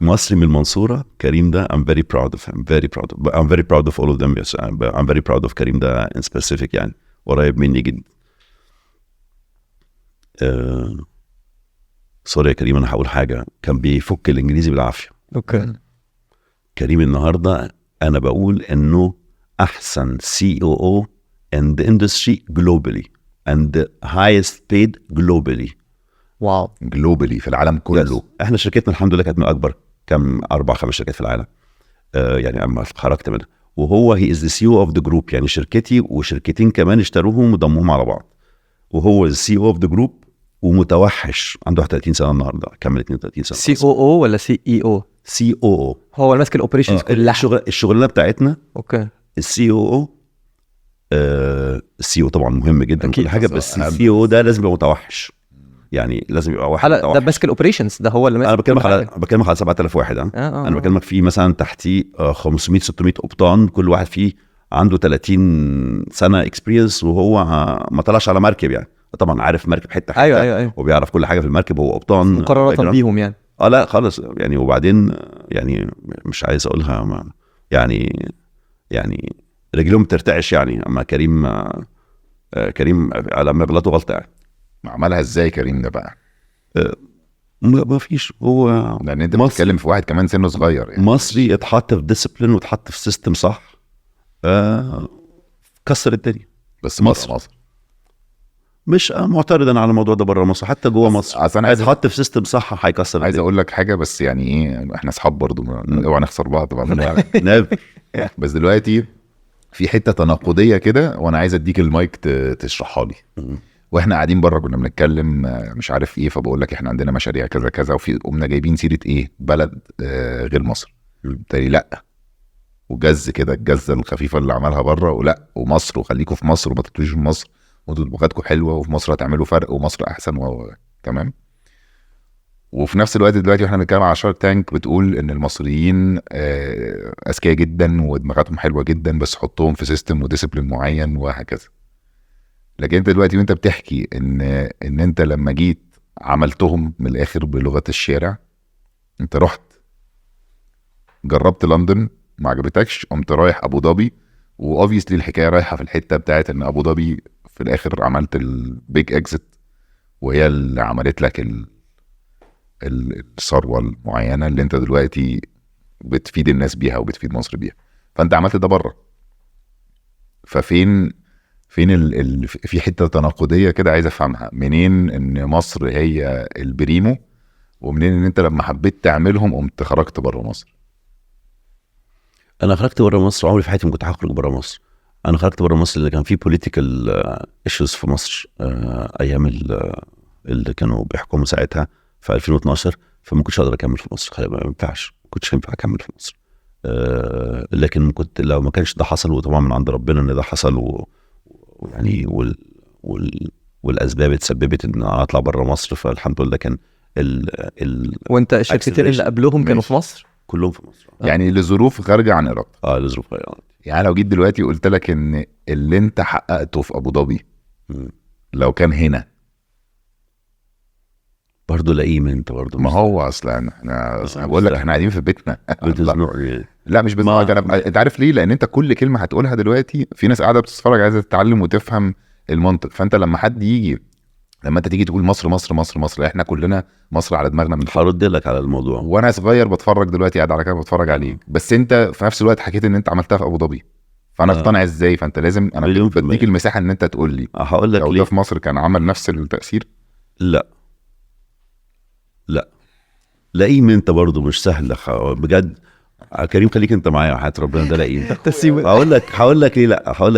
مصري من المنصوره. كريم ده I'm very proud of him, I'm very proud of all of them. Yes, I'm very proud of كريم ده in specific، يعني قريب مني جدا. سوري يا كريم، انا هقول حاجه، كان بيفك الانجليزي بالعافيه. اوكي. كريم النهارده انا بقول انه احسن COO in the industry globally and the highest paid globally. واو. جلوبالي في العالم كله. احنا شركتنا الحمد لله كانت من اكبر 4-5 شركات في العالم، يعني اما خرجت منها. وهو he is the CEO of the group، يعني شركتي وشركتين كمان اشتروهم وضموهم على بعض، وهو the CEO of the group ومتوحش، عنده 31 سنه النهارده، كمل 32 سنه. COO ولا CEO؟ COO هو اللي ماسك الاوبريشنز كلها. الشغلانه بتاعتنا. اوكي. الCOO الCOO طبعا مهم جدا كل حاجه، بس الCOO ده لازم يبقى متوحش، يعني لازم يبقى واحد متوحش. ده ماسك الاوبريشنز، ده هو اللي ماسك. انا بكلمك على 7000 واحد. انا بكلمك في مثلا تحتيه 500 600 قبطان، كل واحد فيه عنده 30 سنه اكسبيرينس، وهو ما طلعش على مركب يعني، طبعا عارف مركب حته حته. أيوة. وبيعرف كل حاجه في المركب، هو قبطان مقارنه بيهم يعني. لا خالص يعني. وبعدين يعني مش عايز اقولها يعني رجلهم ترتعش يعني. اما كريم لما غلطه غلطه يعني. عملها ازاي كريم ده بقى؟ ما فيش، هو لان انت بتتكلم في واحد كمان سنه صغير يعني. مصري اتحط في ديسيبلين واتحط في سيستم صح، كسر الدنيا. بس مصر مش معترضا على الموضوع ده بره مصر، حتى جوه مصر اتحط في سيستم صح هيكسر الدنيا. عايز اقول لك حاجه، بس يعني ايه، احنا اصحاب برضو، اوعى نخسر بعض نعم. بس دلوقتي في حته تناقضيه كده، وانا عايز اديك المايك تشرحها لي. واحنا قاعدين بره كنا بنتكلم مش عارف ايه، فبقول لك احنا عندنا مشاريع كذا كذا، وفي قمنا جايبين سيره ايه، بلد غير مصر. بالتالي لا، وجز كده الجزه الخفيفه اللي عملها بره، ولا ومصر، وخليكم في مصر وما تطلعوش من مصر، وانتوا لغتكم حلوه، وفي مصر هتعملوا فرق، ومصر احسن تمام. وفي نفس الوقت دلوقتي واحنا بنتكلم على شارك تانك بتقول ان المصريين اذكياء جدا ودماغاتهم حلوه جدا، بس حطهم في سيستم وديسيبلين معين وهكذا. لكن انت دلوقتي وانت بتحكي ان انت لما جيت عملتهم من الاخر بلغه الشارع، انت رحت جربت لندن ما عجبتكش، قمت رايح ابو ظبي، واوبفيسلي الحكايه رايحه في الحته بتاعت ان ابو ظبي في الاخر عملت البيج اكزيت، وهي اللي عملت لك الثروه المعينه اللي انت دلوقتي بتفيد الناس بيها وبتفيد مصر بيها. فانت عملت ده بره، ففين في حته تناقضيه كده عايز افهمها، منين ان مصر هي البريمو، ومنين ان انت لما حبيت تعملهم قمت خرجت بره مصر؟ انا خرجت بره مصر، عمري في حياتي ما كنت هخرج بره مصر. انا خرجت بره مصر اللي كان فيه بوليتيكال ايشوز في مصر ايام اللي كانوا بيحكموا ساعتها في 2012، فما كنتش اقدر اكمل في مصر، ما ينفعش، ما كنتش ينفع اكمل في مصر. لكن كنت لو ما كانش ده حصل، وطبعا من عند ربنا ان ده حصل، ويعني والاسباب اتسببت ان انا اطلع بره مصر، فالحمد لله كان وانت الشركتين اللي قبلهم كانوا في مصر؟ كلهم في مصر. يعني لظروف خارجه عن ارادتك. لظروف غير. يعني لو جيت دلوقتي قلت لك ان اللي انت حققته في ابو ظبي لو كان هنا برضه لاقيه من انت برضه. ما هو اصلا احنا بقول لك احنا قاعدين في بيتنا. لا مش بتزنق. انت عارف ليه؟ لان انت كل كلمه هتقولها دلوقتي في ناس قاعده بتتفرج عايزه تتعلم وتفهم المنطق. فانت لما حد يجي، لما انت تيجي تقول مصر مصر مصر مصر، احنا كلنا مصر على دماغنا من فوق. هرد لك على الموضوع. وانا صغير بتفرج دلوقتي قاعد على كده بتفرج عليك، بس انت في نفس الوقت حكيت ان انت عملتها في ابو ظبي، فانا اقتنع ازاي؟ فانت لازم انا بديك المساحه ان انت تقول لي. هقول لك لو ليه. ده في مصر كان عمل نفس التاثير؟ لا لاقيه من انت برضه مش سهل بجد. كريم خليك انت معايا وحياة ربنا، ده لاقيه. هقول لك ليه لا. هقول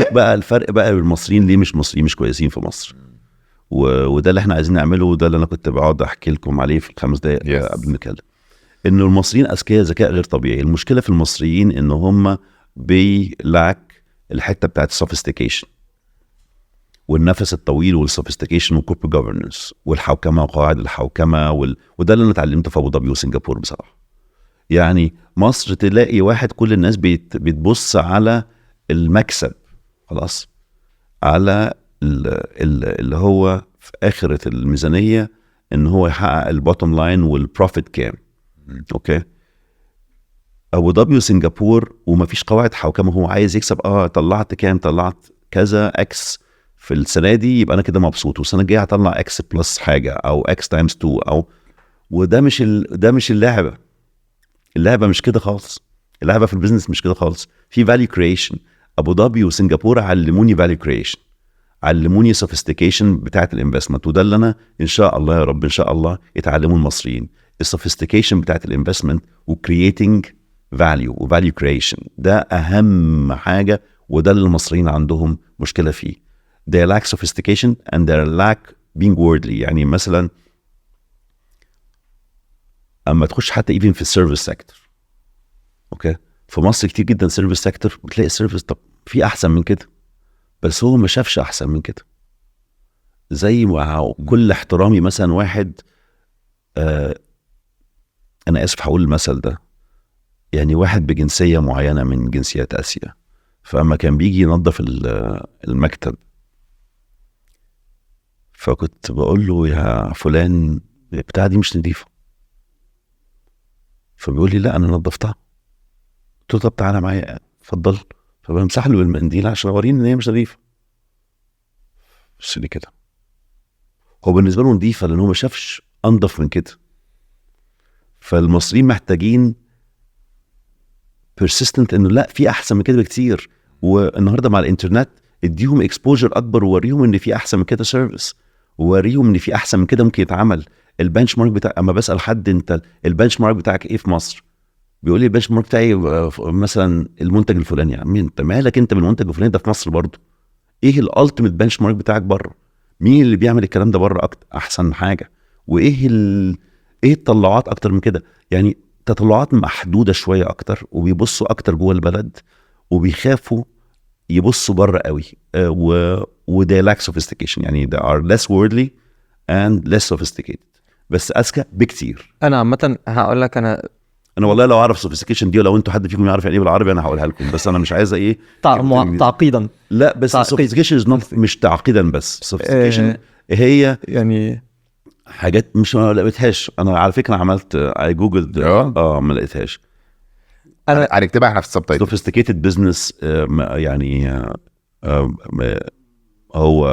لك بقى الفرق بقى بين المصريين ليه مصريين مش كويسين في مصر. وده اللي احنا عايزين نعمله، وده اللي انا كنت بقعد احكي لكم عليه في ال5 دقايق قبل ما نتكلم. انه المصريين اذكياء ذكاء غير طبيعي. المشكله في المصريين ان هم بيلاك الحته بتاعت السوفيستيكيشن والنفس الطويل والسوفيستيكيشن والكوربريت جوفرنس والحوكمه وقواعد الحوكمه وده اللي انا اتعلمته في ابو ظبي وسنغافور بصراحه. يعني مصر تلاقي واحد كل الناس بتبص على المكسب، خلاص، على اللي هو في آخرة الميزانية ان هو يحقق البوتوم لاين والبروفيت كام. اوكي. ابو ظبي وسنغافور ومفيش قواعد حوكمه، هو عايز يكسب. طلعت كام؟ طلعت كذا اكس في السنه دي، يبقى انا كده مبسوط، والسنه الجايه هطلع اكس بلس حاجه او اكس تايمز 2 وده مش اللعبه مش كده خالص. اللعبه في البيزنس مش كده خالص. في فاليو كرييشن. ابو ظبي وسنغافور علموني فاليو كرييشن، علموني سوفيستيكيشن بتاعت الانفستمنت، وده اللي انا ان شاء الله يا رب ان شاء الله يتعلموا المصريين. السوفيستيكيشن بتاعت الانفستمنت وكرييتنج فاليو وفاليو كرييشن، ده اهم حاجه، وده اللي المصريين عندهم مشكله فيه. they lack sophistication and they lack being worldly. يعني مثلا اما تخش حتى even في السيرفيس سيكتور، اوكي، في مصر كتير جدا سيرفيس سيكتور، بتلاقي السيرفيس طب في احسن من كده، بس هو ما شافش احسن من كده. زي كل احترامي مثلا واحد انا اسف هقول المثل ده، يعني واحد بجنسيه معينه من جنسيات اسيا، فاما كان بيجي ينظف المكتب، فكنت بقول له يا فلان البتاعه دي مش نظيفه، فبيقول لي لا انا نظفتها. قلت له طب تعالى معايا اتفضل، فبمسح له بالمنديل عشان اوريه ان هي مش نظيفه. بس لي كده هو بالنسبه له نظيفه لان هو ما شافش انضف من كده. فالمصريين محتاجين persistent انه لا في احسن من كده بكتير، والنهارده مع الانترنت اديهم اكسبوجر اكبر، ووريهم ان في احسن من كده سيرفيس، ووريهم ان في احسن من كده ممكن يتعمل. البنش مارك بتاع، اما بسال حد انت البنش مارك بتاعك ايه في مصر، بيقول لي البنش مارك بتاعي مثلا المنتج الفلاني. يا عم انت مالك انت بالمنتج الفلاني ده في مصر برضه؟ ايه الالتيميت بنش مارك بتاعك بره؟ مين اللي بيعمل الكلام ده بره اكتر احسن حاجه؟ وايه ايه التطلعات اكتر من كده؟ يعني تطلعات محدوده شويه اكتر، وبيبصوا اكتر جوه البلد وبيخافوا يبصوا بره قوي. وده lack sophistication، يعني they are less worldly and less sophisticated، بس اذكى بكتير. انا عامه هقول لك، انا والله لو اعرف sophistication دي، ولو انتوا حد فيكم يعرف يعني ايه بالعربي انا هقولها لكم، بس انا مش عايزه ايه تعقيدا. لا بس sophistication is not مش تعقيدا، بس sophistication هي يعني حاجات مش ما لقيتهاش. انا على فكره عملت جوجل ما لقيتهاش. انا هنكتبها احنا في السبتايتل. sophisticated business يعني هو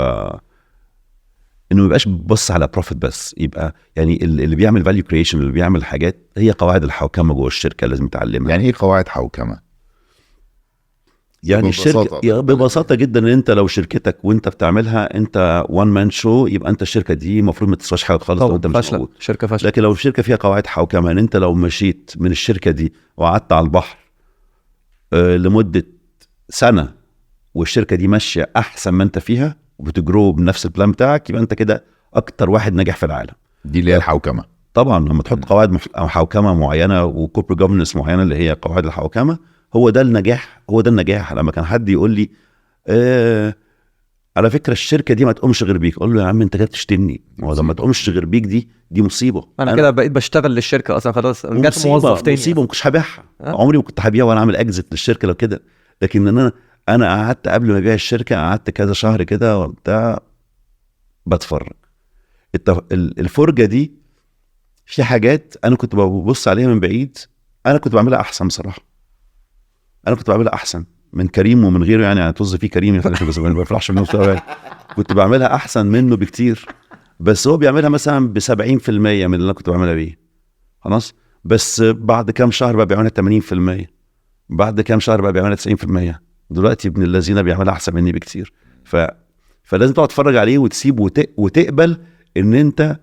انه ما يبقاش بص على بروفيت بس، يبقى يعني اللي بيعمل فاليو كرييشن، اللي بيعمل حاجات، هي قواعد الحوكمه جوه الشركه لازم يتعلمها. يعني ايه قواعد حوكمه؟ يعني الشركه ببساطه جدا ان انت لو شركتك وانت بتعملها انت وان مان شو، يبقى انت الشركه دي المفروض ما تسواش حاجه خالص لو انت مش موجود. شركه فاشله. لكن لو الشركه فيها قواعد حوكمه، ان انت لو مشيت من الشركه دي وقعدت على البحر لمده سنه والشركه دي ماشيه احسن ما انت فيها وبتجرو بنفس البلان بتاعك، يبقى انت كده اكتر واحد ناجح في العالم. دي اللي هي الحوكمه. طبعا لما تحط قواعد حوكمه معينه وكوربريت جوفرنس معينه اللي هي قواعد الحوكمه، هو ده النجاح. هو ده النجاح. لما كان حد يقول لي على فكره الشركه دي ما تقومش غير بيك، اقول له يا عم انت كده بتشتمني. هو لما تقومش غير بيك دي مصيبه. انا كده بقيت بشتغل للشركه اصلا خلاص، رجعت موظف تاني. مصيبه. ما كنتش هبيعها عمري ما كنت هبيعها وانا عامل اكزيت للشركه لو كده. لكن انا قعدت قبل ما ابيع الشركه، قعدت كذا شهر كده وبتاع بتفرج. الفرجه دي في حاجات انا كنت ببص عليها من بعيد، انا كنت بعملها احسن بصراحه. انا كنت بعملها احسن من كريم ومن غيره، يعني طز فيه كريم بس ما بفرحش منه بصراحه. كنت بعملها احسن منه بكتير، بس هو بيعملها مثلا ب 70% من اللي انا كنت بعملها بيه. خلاص. بس بعد كام شهر بقى بيعملها 80%، بعد كام شهر بقى بيعملها 90%. دلوقتي ابن الذين بيعملها احسن مني بكتير. فلازم تقعد تتفرج عليه وتسيب وتقبل ان انت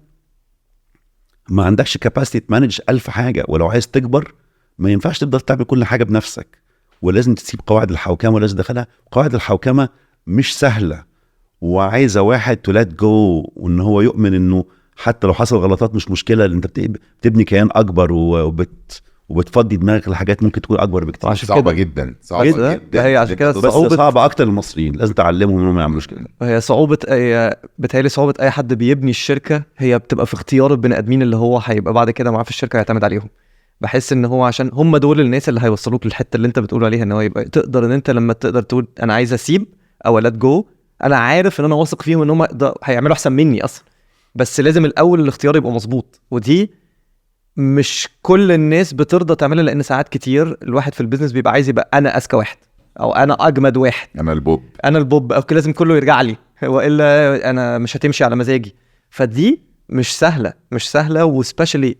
ما عندكش كاباسيتي تمانج 1000 حاجه. ولو عايز تكبر ما ينفعش تفضل تعمل كل حاجه بنفسك، ولازم تسيب قواعد الحوكمه ولازم تدخلها. قواعد الحوكمه مش سهله، وعايزه واحد تو ليت جو، وان هو يؤمن انه حتى لو حصل غلطات مش مشكله، لان انت بتبني كيان اكبر وبتفضي دماغك لحاجات ممكن تكون اكبر بكتير. عشان صعبه كده جدا، صعبه جدا. هي عشان كده بس صعبه اكتر للمصريين، لازم تعلمهم انهم ما يعملوش كده. هي صعوبة بتهيألي صعوبة أي حد بيبني الشركة هي بتبقى في اختيار البني آدمين اللي هو هيبقى بعد كده معاه في الشركة هيعتمد عليهم. بحس إن هو عشان هم دول الناس اللي هيوصلوك للحتة اللي أنت بتقول عليها، إن هو يبقى تقدر إن أنت لما تقدر تقول أنا عايز أسيب أو لات جو، أنا عارف إن أنا واثق فيهم إن هم هيعملوا أحسن مني أصلا، بس لازم الأول الاختيار يبقى مظبوط. ودي مش كل الناس بترضى تعملها، لأن ساعات كتير الواحد في البيزنس بيبقى عايز يبقى أنا أذكى واحد أو أنا أجمد واحد، انا البوب او لازم كله يرجع لي، والا انا مش هتمشي على مزاجي. فدي مش سهله وسبيشالي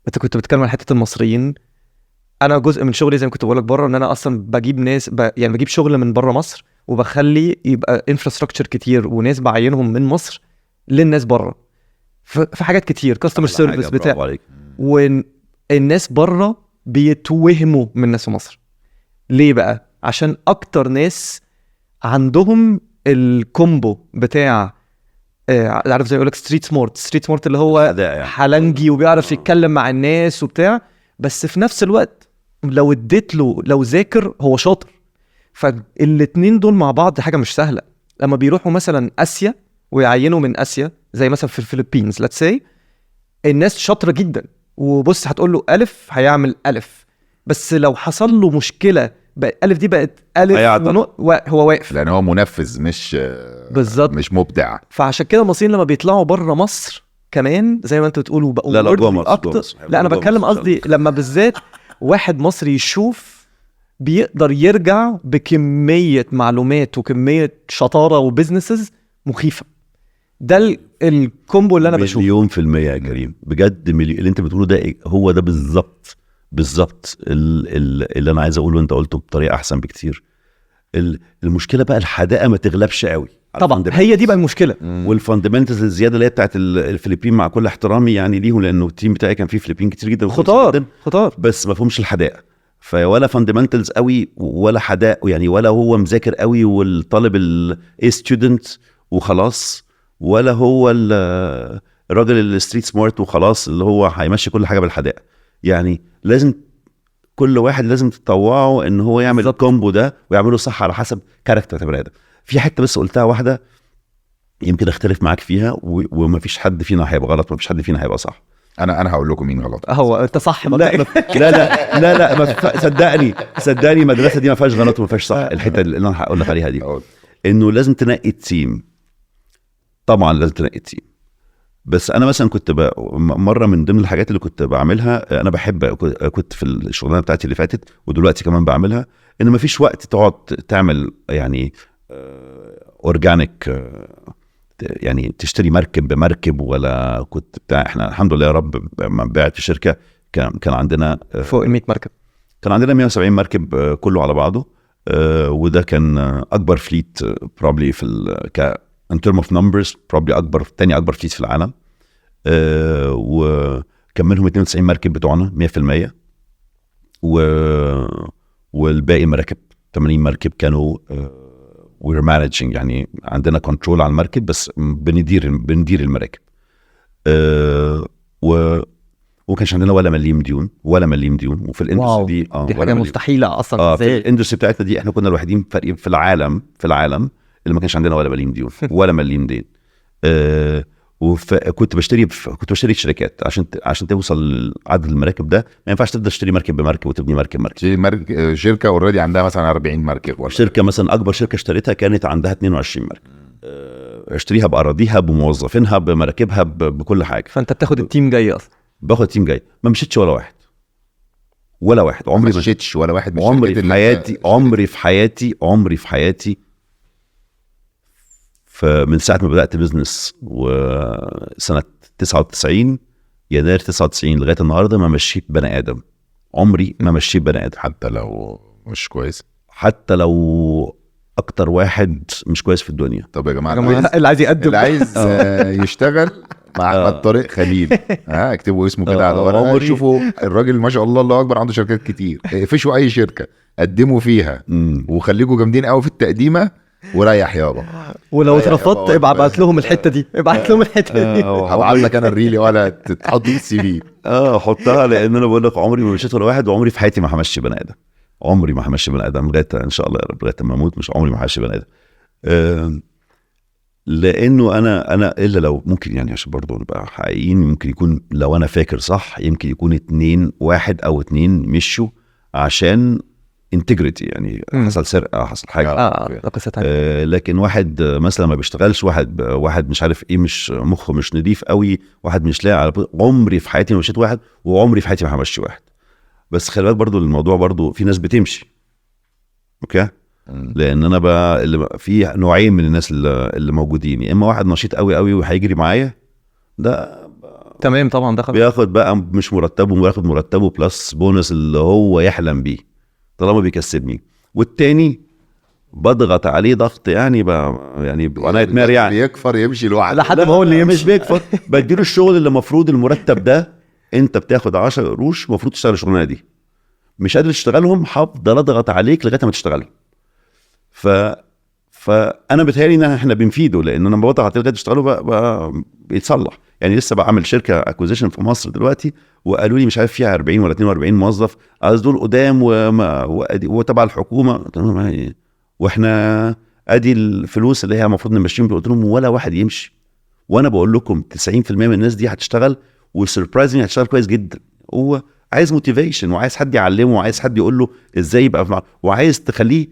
انت كنت بتتكلم عن حته المصريين. انا جزء من شغلي زي ما كنت بقول لك بره، ان انا اصلا بجيب ناس يعني بجيب شغل من بره مصر، وبخلي يبقى انفراستراكشر كتير وناس بعينهم من مصر للناس بره في حاجات كتير، كاستمر سيرفيس بتاع. والناس بره بيتوهموا من الناس في مصر. ليه بقى؟ عشان اكتر ناس عندهم الكومبو بتاع عارف زي يقولك ستريت سمارت اللي هو حلنجي وبيعرف يتكلم مع الناس وبتاع، بس في نفس الوقت لو اديت له لو ذاكر هو شاطر. فالاتنين دول مع بعض حاجة مش سهلة. لما بيروحوا مثلا اسيا ويعينوا من اسيا زي مثلا في الفلبينز let's say، الناس شاطرة جدا، وبص هتقول له ألف هيعمل ألف، بس لو حصل له مشكلة بقى ألف دي بقت ألف هو واقف، لأن هو منفذ مش بالظبط مش مبدع. فعشان كده المصريين لما بيطلعوا بره مصر كمان زي ما انت بتقولوا بقوا لا جوه مصر. لا انا بتكلم قصدي لما بالذات واحد مصري يشوف بيقدر يرجع بكمية معلومات وكمية شطارة وبيزنسز مخيفة. ده الكومبو اللي انا بشوفه 100% يا كريم بجد. اللي انت بتقوله ده هو ده بالظبط اللي انا عايز اقوله، انت قلته بطريقه احسن بكتير. المشكله بقى الحداقه ما تغلبش قوي طبعا، هي دي بقى المشكله. والفاندمنتالز الزياده اللي هي بتاعت الفلبين، مع كل احترامي يعني ليهم، لانه التيم بتاعي كان فيه فلبين كتير جدا خطار بس ما فهمش الحداقه. فولا فاندمنتالز قوي ولا حداء يعني، ولا هو مذاكر قوي والطالب الاي ستودنت وخلاص، ولا هو الراجل الستريت سمارت وخلاص اللي هو هيمشي كل حاجه بالحداقه. يعني لازم كل واحد لازم تطوعه ان هو يعمل الكومبو ده ويعمله صح على حسب كاركتر البني ادم. في حته بس قلتها واحده يمكن اختلف معاك فيها، ومفيش حد فينا هيبقى غلط ومفيش حد فينا هيبقى صح. انا هقول لكم مين غلط. هو انت صح. لا صدقني المدرسه دي ما فيهاش غلط وما فيهاش صح. الحته اللي انا هقول لك عليها دي انه لازم تنقي التيم. طبعا لازم تنقي التيم. بس انا مثلا كنت مره من ضمن الحاجات اللي كنت بعملها، انا بحب كنت في الشغلانه بتاعتي اللي فاتت ودلوقتي كمان بعملها، ان ما فيش وقت تقعد تعمل يعني اورجانيك، يعني تشتري مركب بمركب، ولا كنت بتاع. احنا الحمد لله يا رب ما بعت في شركه كان عندنا فوق 100 مركب، كان عندنا 170 مركب كله على بعضه. وده كان اكبر فليت probably في in term of numbers probably تاني اكبر فليت في العالم. وكان منهم 92 مركب بتوعنا 100%، والباقي مراكب 80 مركب كانوا we're managing يعني عندنا كنترول على المركب بس بندير المراكب. وما كانش عندنا ولا مليم ديون وفي الاندستري دي دي حاجه مستحيله اصلا. في الاندستري بتاعتنا دي احنا كنا الوحيدين في العالم اللي ما كانش عندنا ولا مليم ديون ولا مليم دين. وكنت بشتري شركات عشان توصل عدد المراكب ده. ما ينفعش تبدا تشتري مركب بمركب وتبني مركب. شركه اوريدي عندها مثلا 40 مركب ولا شركه مثلا اكبر شركه اشتريتها كانت عندها 22 مركب. اشتريها باراضيها بموظفينها بمراكبها بكل حاجه. فانت بتاخد التيم جاي اصلا. باخد التيم جاي. ما مشيتش ولا واحد عمري ما مشيتش ولا واحد من عمري في حياتي فمن ساعة ما بدأت بيزنس وسنة 99 يناير 99 لغاية النهاردة ما مشيت بني آدم. عمري ما مشيت بني آدم حتى لو مش كويس، حتى لو أكتر واحد مش كويس في الدنيا. طب يا جماعة اللي عايز يقدم اللي عايز يشتغل مع أحمد طارق خليل اكتبوا اسمه كده على ورقة. شوفوا الراجل ما شاء الله أكبر عنده شركات كتير. فيشوا أي شركة قدموا فيها وخليكوا جامدين قوي في التقديمة وريح يابا. ولو اترفضت ابعت لهم الحته دي هبعت لك انا الريلي ولا تحط في السي في. حطها لان انا بقول لك عمري ما مشيت ولا واحد وعمري في حياتي ما همشي بني ادم. عمري ما همشي بني ادم لغايه ان شاء الله يا رب لغايه ما اموت. مش عمري ما همشي بني ادم. لانه انا الا لو ممكن يعني عشان برضه نبقى حقيقيين ممكن يكون لو انا فاكر صح يمكن يكون 1 أو 2 مشوا عشان انتجريتي يعني حصل سرقه حصل حاجه لكن واحد مثلا ما بيشتغلش واحد مش عارف ايه مش مخه مش نضيف قوي واحد مش لاقي على عمري في حياتي ما مشيت واحد وعمري في حياتي ما همشي واحد. بس خلي بالك برضو الموضوع برضو في ناس بتمشي اوكي لان انا في نوعين من الناس اللي موجودين. يا اما واحد نشيط قوي قوي وهيجري معايا ده تمام طبعا ده بياخد بقى مش مرتبه وياخد مرتبه بلس بونس اللي هو يحلم بيه طالما بيكسبني. والتاني بضغط عليه ضغط يعني وانا يتمر يعني بيكفر يمشي لوحده لحد ما هو اللي يمشي. مش بيكفر بديله الشغل اللي المفروض المرتب ده انت بتاخد 10 قروش المفروض تشتغل الشغلانه دي مش قادر تشتغلهم هفضل اضغط عليك لغايه ما تشتغلهم. فانا بتهيألي ان احنا بنفيده لان انا بضغط عليه لغايه تشتغله بقى بيتصلح. يعني لسه بعمل شركه اكوزيشن في مصر دلوقتي وقالوا لي مش عارف فيها 40 ولا 42 موظف عايز دول قدام وتبع الحكومه. واحنا ادي الفلوس اللي هي المفروض نمشيهم. قلت لهم ولا واحد يمشي وانا بقول لكم 90% من الناس دي هتشتغل والسربرايزنج هتشتغل كويس جدا. هو عايز موتيفيشن وعايز حد يعلمه وعايز حد يقول له ازاي يبقى وعايز تخليه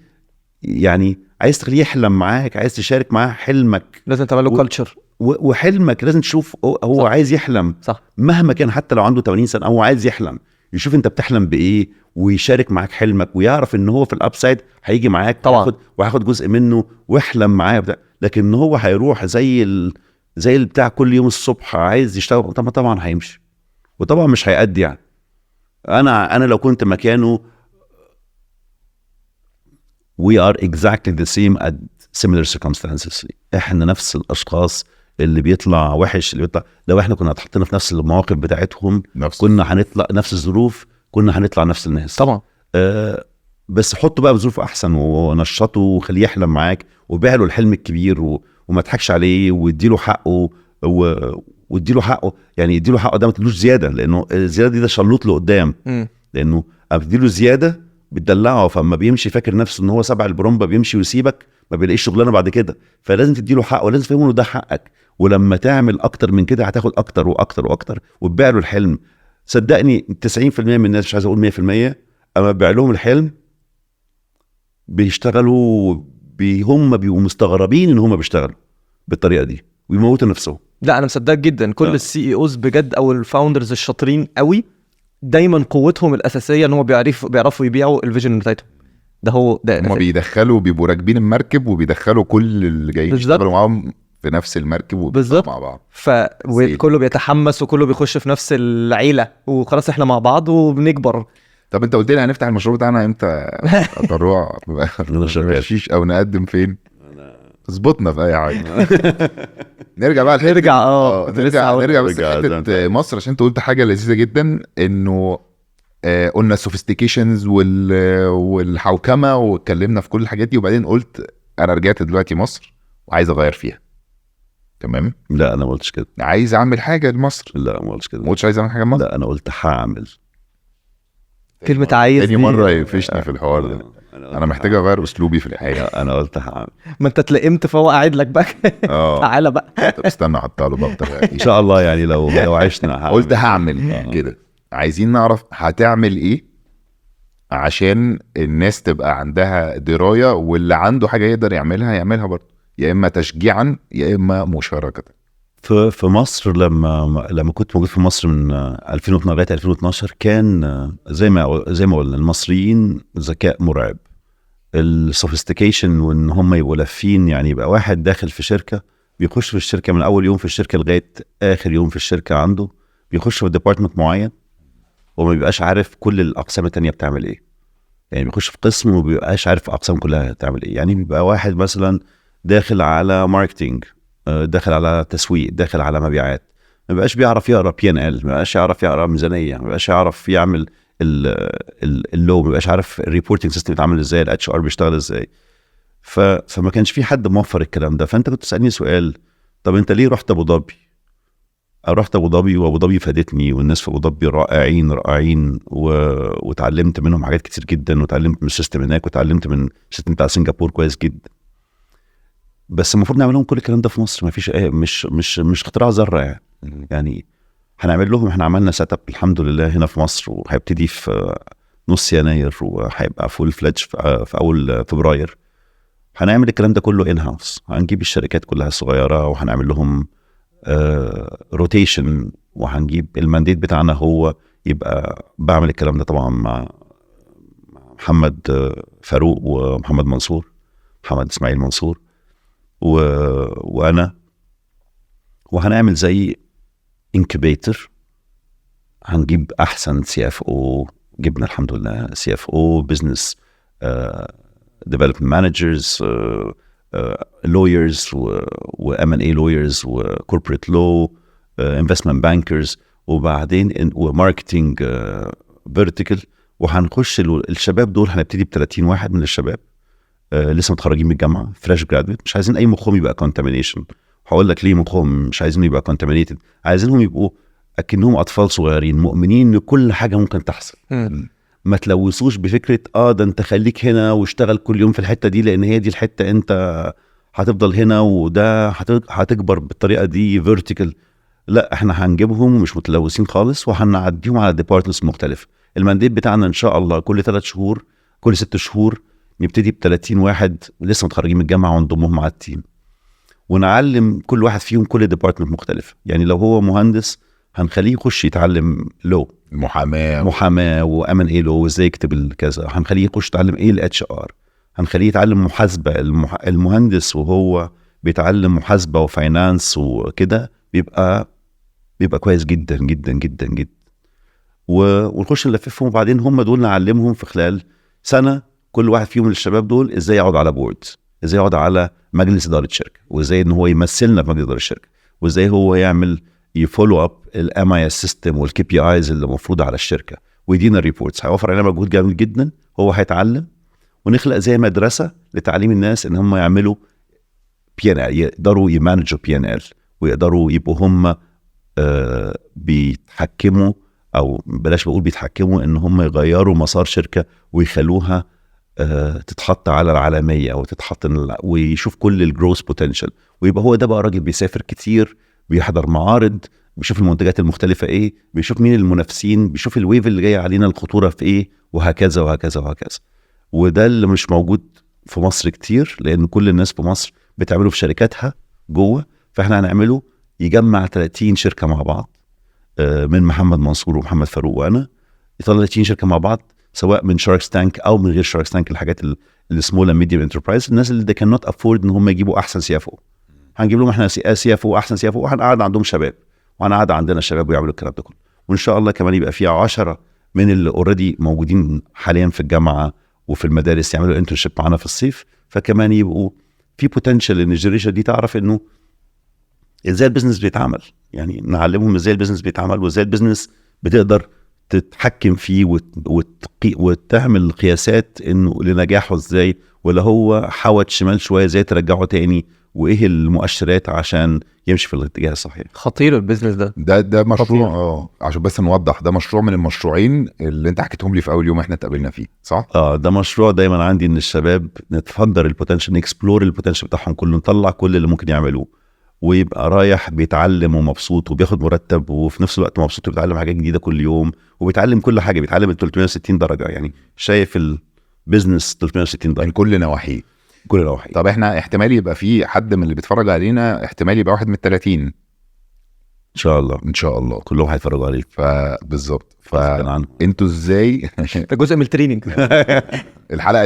يحلم معاك عايز تشارك معاه حلمك. لازم تعمل له كلتشر وحلمك لازم تشوف هو صح. عايز يحلم صح. مهما كان حتى لو عنده 80 سنة هو عايز يحلم يشوف انت بتحلم بايه ويشارك معاك حلمك ويعرف ان هو في الابسايد هيجي معاك طبعا وهياخد جزء منه ويحلم معاه لكن ان هو هيروح زي بتاع كل يوم الصبح عايز يشتغل طبعا هيمشي وطبعا مش هيأدي. يعني انا لو كنت مكانه we are exactly the same at similar circumstances. احنا نفس الاشخاص اللي بيطلع وحش اللي بيطلع لو احنا كنا اتحطينا في نفس المواقف بتاعتهم كنا هنطلع نفس الظروف كنا هنطلع نفس الناس طبعا. بس حطه بقى بظروف احسن ونشطه وخليه يحلم معاك وبيع له الحلم الكبير وما تضحكش عليه واديله حقه واديله حقه. يعني اديله حقه ده ما تديلوش زياده لانه الزياده دي ده شلوط له قدام لانه اديله زياده بتدلعه فما بيمشي فاكر نفسه ان هو سبع البرومبا بيمشي ويسيبك ما بيلاقيش شغلانه بعد كده. فلازم تديله حقه ولازم تفهمه انه ده حقك ولما تعمل اكتر من كده هتاخد اكتر واكتر واكتر وتبيع له الحلم. صدقني 90% من الناس مش عايز اقول 100% اما ببيع لهم الحلم بيشتغلوا هم بيبقوا مستغربين ان هم بيشتغلوا بالطريقه دي ويموتوا نفسهم. لا انا مصدق جدا كل السي اي اوز بجد او الفاوندرز الشاطرين قوي دايما قوتهم الاساسيه ان هم بيعرفوا يبيعوا الفيجن بتاعتهم. ده هو ده هم بيدخلوا بيبقوا راكبين المركب وبيدخلوا كل اللي جايين يشتغلوا معاهم في نفس المركب وبيطلعوا مع بعض وكله بيتحمس وكله بيخش في نفس العيله وخلاص احنا مع بعض وبنكبر. طب انت قلت لي هنفتح المشروع بتاعنا امتى طروع ماشيش او نقدم فين اظبطنا في اي حاجه. نرجع بقى نرجع بس حته مصر عشان انت قلت حاجه لذيذه جدا انه قلنا السوفيستيكيشنز والحوكمه واتكلمنا في كل الحاجات دي وبعدين قلت انا رجعت دلوقتي مصر وعايز اغير فيها، تمام؟ لا انا ما قلتش كده. عايز اعمل حاجه لمصر. لا ما قلتش كده. ما قلتش عايز اعمل حاجه لمصر. لا انا قلت هعمل. كلمه عايز تاني دي مره يفشني في الحوار ده. انا محتاج اغير اسلوبي في الحياه. انا قلت هعمل. ما انت اتلقمت فهو قاعد لك بقى. تعالى بقى. طب استنى احطها له بقى بطريقه ان شاء الله يعني لو عشنا قلت هعمل كده. عايزين نعرف هتعمل ايه عشان الناس تبقى عندها درايه، واللي عنده حاجه يقدر يعملها برضه، يا اما تشجيعا يا اما مشاركه. في مصر لما كنت موجود في مصر من 2012 لغايه 2012 كان زي ما قلنا المصريين ذكاء مرعب، السوفيستيكيشن وان هم يبقوا لافين. يعني يبقى واحد داخل في شركه بيخش في الشركه من اول يوم في الشركه لغايه اخر يوم في الشركه عنده، بيخش في ديبارتمنت معين وما بيبقاش عارف كل الاقسام التانية بتعمل ايه. يعني بيخش في قسم وما بيبقاش عارف الاقسام كلها بتعمل ايه. يعني بيبقى واحد مثلا داخل على ماركتينج، داخل على تسويق، داخل على مبيعات، ما بقاش بيعرف يقرا P&L، ما بقاش يعرف يقرا ميزانيه، ما بقاش يعرف يعمل اللو، ما بقاش عارف الريبورتنج سيستم بيتعمل ازاي، الاتش ار بيشتغل ازاي. فما كانش في حد موفر الكلام ده. فانت كنت تسالني سؤال، طب انت ليه رحت ابو ظبي؟ رحت ابو ظبي وابو ظبي فادتني، والناس في ابو ظبي رائعين وتعلمت منهم حاجات كتير جدا، وتعلمت من السيستم هناك، وتعلمت من السيستم بتاع سنغافور كويس جدا. بس المفروض نعمل لهم كل الكلام ده في مصر. ما فيش مش اختراع ذره يعني هنعمل لهم. احنا عملنا سيت اب الحمد لله هنا في مصر، وهيبتدي في نص يناير وهيبقى فول فليدج في اول فبراير. هنعمل الكلام ده كله ان هاوس، هنجيب الشركات كلها الصغيره وهنعمل لهم روتيشن، وهنجيب المانديت بتاعنا هو يبقى بعمل الكلام ده طبعا مع محمد فاروق ومحمد منصور، محمد اسماعيل منصور وانا. وهنعمل زي انكوبيتر، هنجيب احسن CFO. جبنا الحمد لله CFO، بزنس ديفلوبمنت مانجرز، lawyers و M&A lawyers و corporate law investment bankers، وبعدين وماركتينج vertical. وهنخش الشباب دول هنبتدي ب30 واحد من الشباب لسه متخرجين من الجامعه، فريش جرادويت. مش عايزين اي مخهم يبقى كونتامينيشن. هقول لك ليه مخهم مش عايزينه يبقى كونتامينيتد. عايزينهم يبقوا اكنهم اطفال صغيرين مؤمنين ان كل حاجه ممكن تحصل. ما تلوثوش بفكره ده انت خليك هنا واشتغل كل يوم في الحته دي، لان هي دي الحته انت هتفضل هنا، وده هتكبر بالطريقه دي فيرتيكال. لا، احنا هنجيبهم مش متلوثين خالص، وهنعديهم على ديبارتمنتس مختلفه. المانديت بتاعنا ان شاء الله كل 3 شهور، كل 6 شهور نبتدي ب30 واحد لسه متخرجين من الجامعه ونضمهم على التيم، ونعلم كل واحد فيهم كل ديبارتمنت مختلف. يعني لو هو مهندس هنخليه يخش يتعلم لو محاماه وامن ايه لو وازاي يكتب الكذا. هنخليه يخش يتعلم ايه الاتش ار. هنخليه يتعلم محاسبه. المهندس وهو بيتعلم محاسبه وفاينانس وكده بيبقى كويس جدا جدا جدا جدا. ونخش نلففهم، وبعدين هم دول نعلمهم في خلال سنه كل واحد فيهم من الشباب دول ازاي يقعد على بورد، ازاي يقعد على مجلس اداره الشركه، وازاي ان هو يمثلنا في مجلس اداره الشركه، وازاي هو يعمل يفولو اب الMIS سيستم والKPIs اللي مفروضه على الشركه، ويدينا الريبورتس. هيوفر علينا مجهود جامد جدا. هو هيتعلم، ونخلق زي مدرسه لتعليم الناس ان هم يعملوا P&L، يقدروا يمانجوا P&L، ويقدروا يبقوا هم بيتحكموا، او بلاش بقول بيتحكموا، ان هم يغيروا مسار شركه ويخلوها تتحط على العالميه، وتتحط ويشوف كل الجروث بوتنشال. ويبقى هو ده بقى راجل بيسافر كتير، بيحضر معارض، بيشوف المنتجات المختلفه ايه، بيشوف مين المنافسين، بيشوف الويف اللي جايه علينا الخطوره في ايه، وهكذا وهكذا وهكذا. وده اللي مش موجود في مصر كتير، لان كل الناس في مصر بتعمله في شركاتها جوه. فاحنا هنعمله يجمع 30 شركه مع بعض، من محمد منصور ومحمد فاروق وانا، يطلع 30 شركه مع بعض، سواء من شاركس تانك او من غير شاركس تانك، الحاجات السمول اند ميديوم انتربرايز، الناس اللي كان نوت افورد ان هم يجيبوا احسن CFO. هنجيب لهم احنا CFO احسن CFO، وهنقعد عندهم شباب، وهنقعد عندنا شباب ويعملوا الكلام ده كله. وان شاء الله كمان يبقى فيها 10 من اللي اوريدي موجودين حاليا في الجامعه وفي المدارس يعملوا انترنشيب معانا في الصيف. فكمان يبقوا في بوتنشال ان الجنريشن دي تعرف انه ازاي البيزنس بيتعمل. يعني نعلمهم ازاي البيزنس بيتعمل، وازاي البيزنس بتقدر تتحكم فيه وتعمل قياسات انه لنجاحه ازاي، ولا هو حوت شمال شويه ازاي ترجعه تاني، وايه المؤشرات عشان يمشي في الاتجاه الصحيح. خطير البيزنس ده مشروع عشان بس نوضح، ده مشروع من المشروعين اللي انت حكيتهم لي في اول يوم احنا اتقابلنا فيه، صح؟ ده مشروع دايما عندي ان الشباب نتفجر البوتنشال، نكسبلور البوتنشال بتاعهم كله، نطلع كل اللي ممكن يعملوه، ويبقى رايح بيتعلم ومبسوط وبياخد مرتب، وفي نفس الوقت مبسوط وبيتعلم حاجات جديده كل يوم، وبيتعلم كل حاجه، بيتعلم ال 360 درجه، يعني شايف البيزنس 360 درجه من كل نواحيه. كل نواحي. طب احنا احتمال يبقى في حد من اللي بيتفرج علينا احتمال يبقى واحد من 30 ان شاء الله، ان شاء الله كلهم هيتفرجوا عليك. فبالظبط، غصب عنهم. فانتوا ازاي ده جزء من التريننج. الحلقه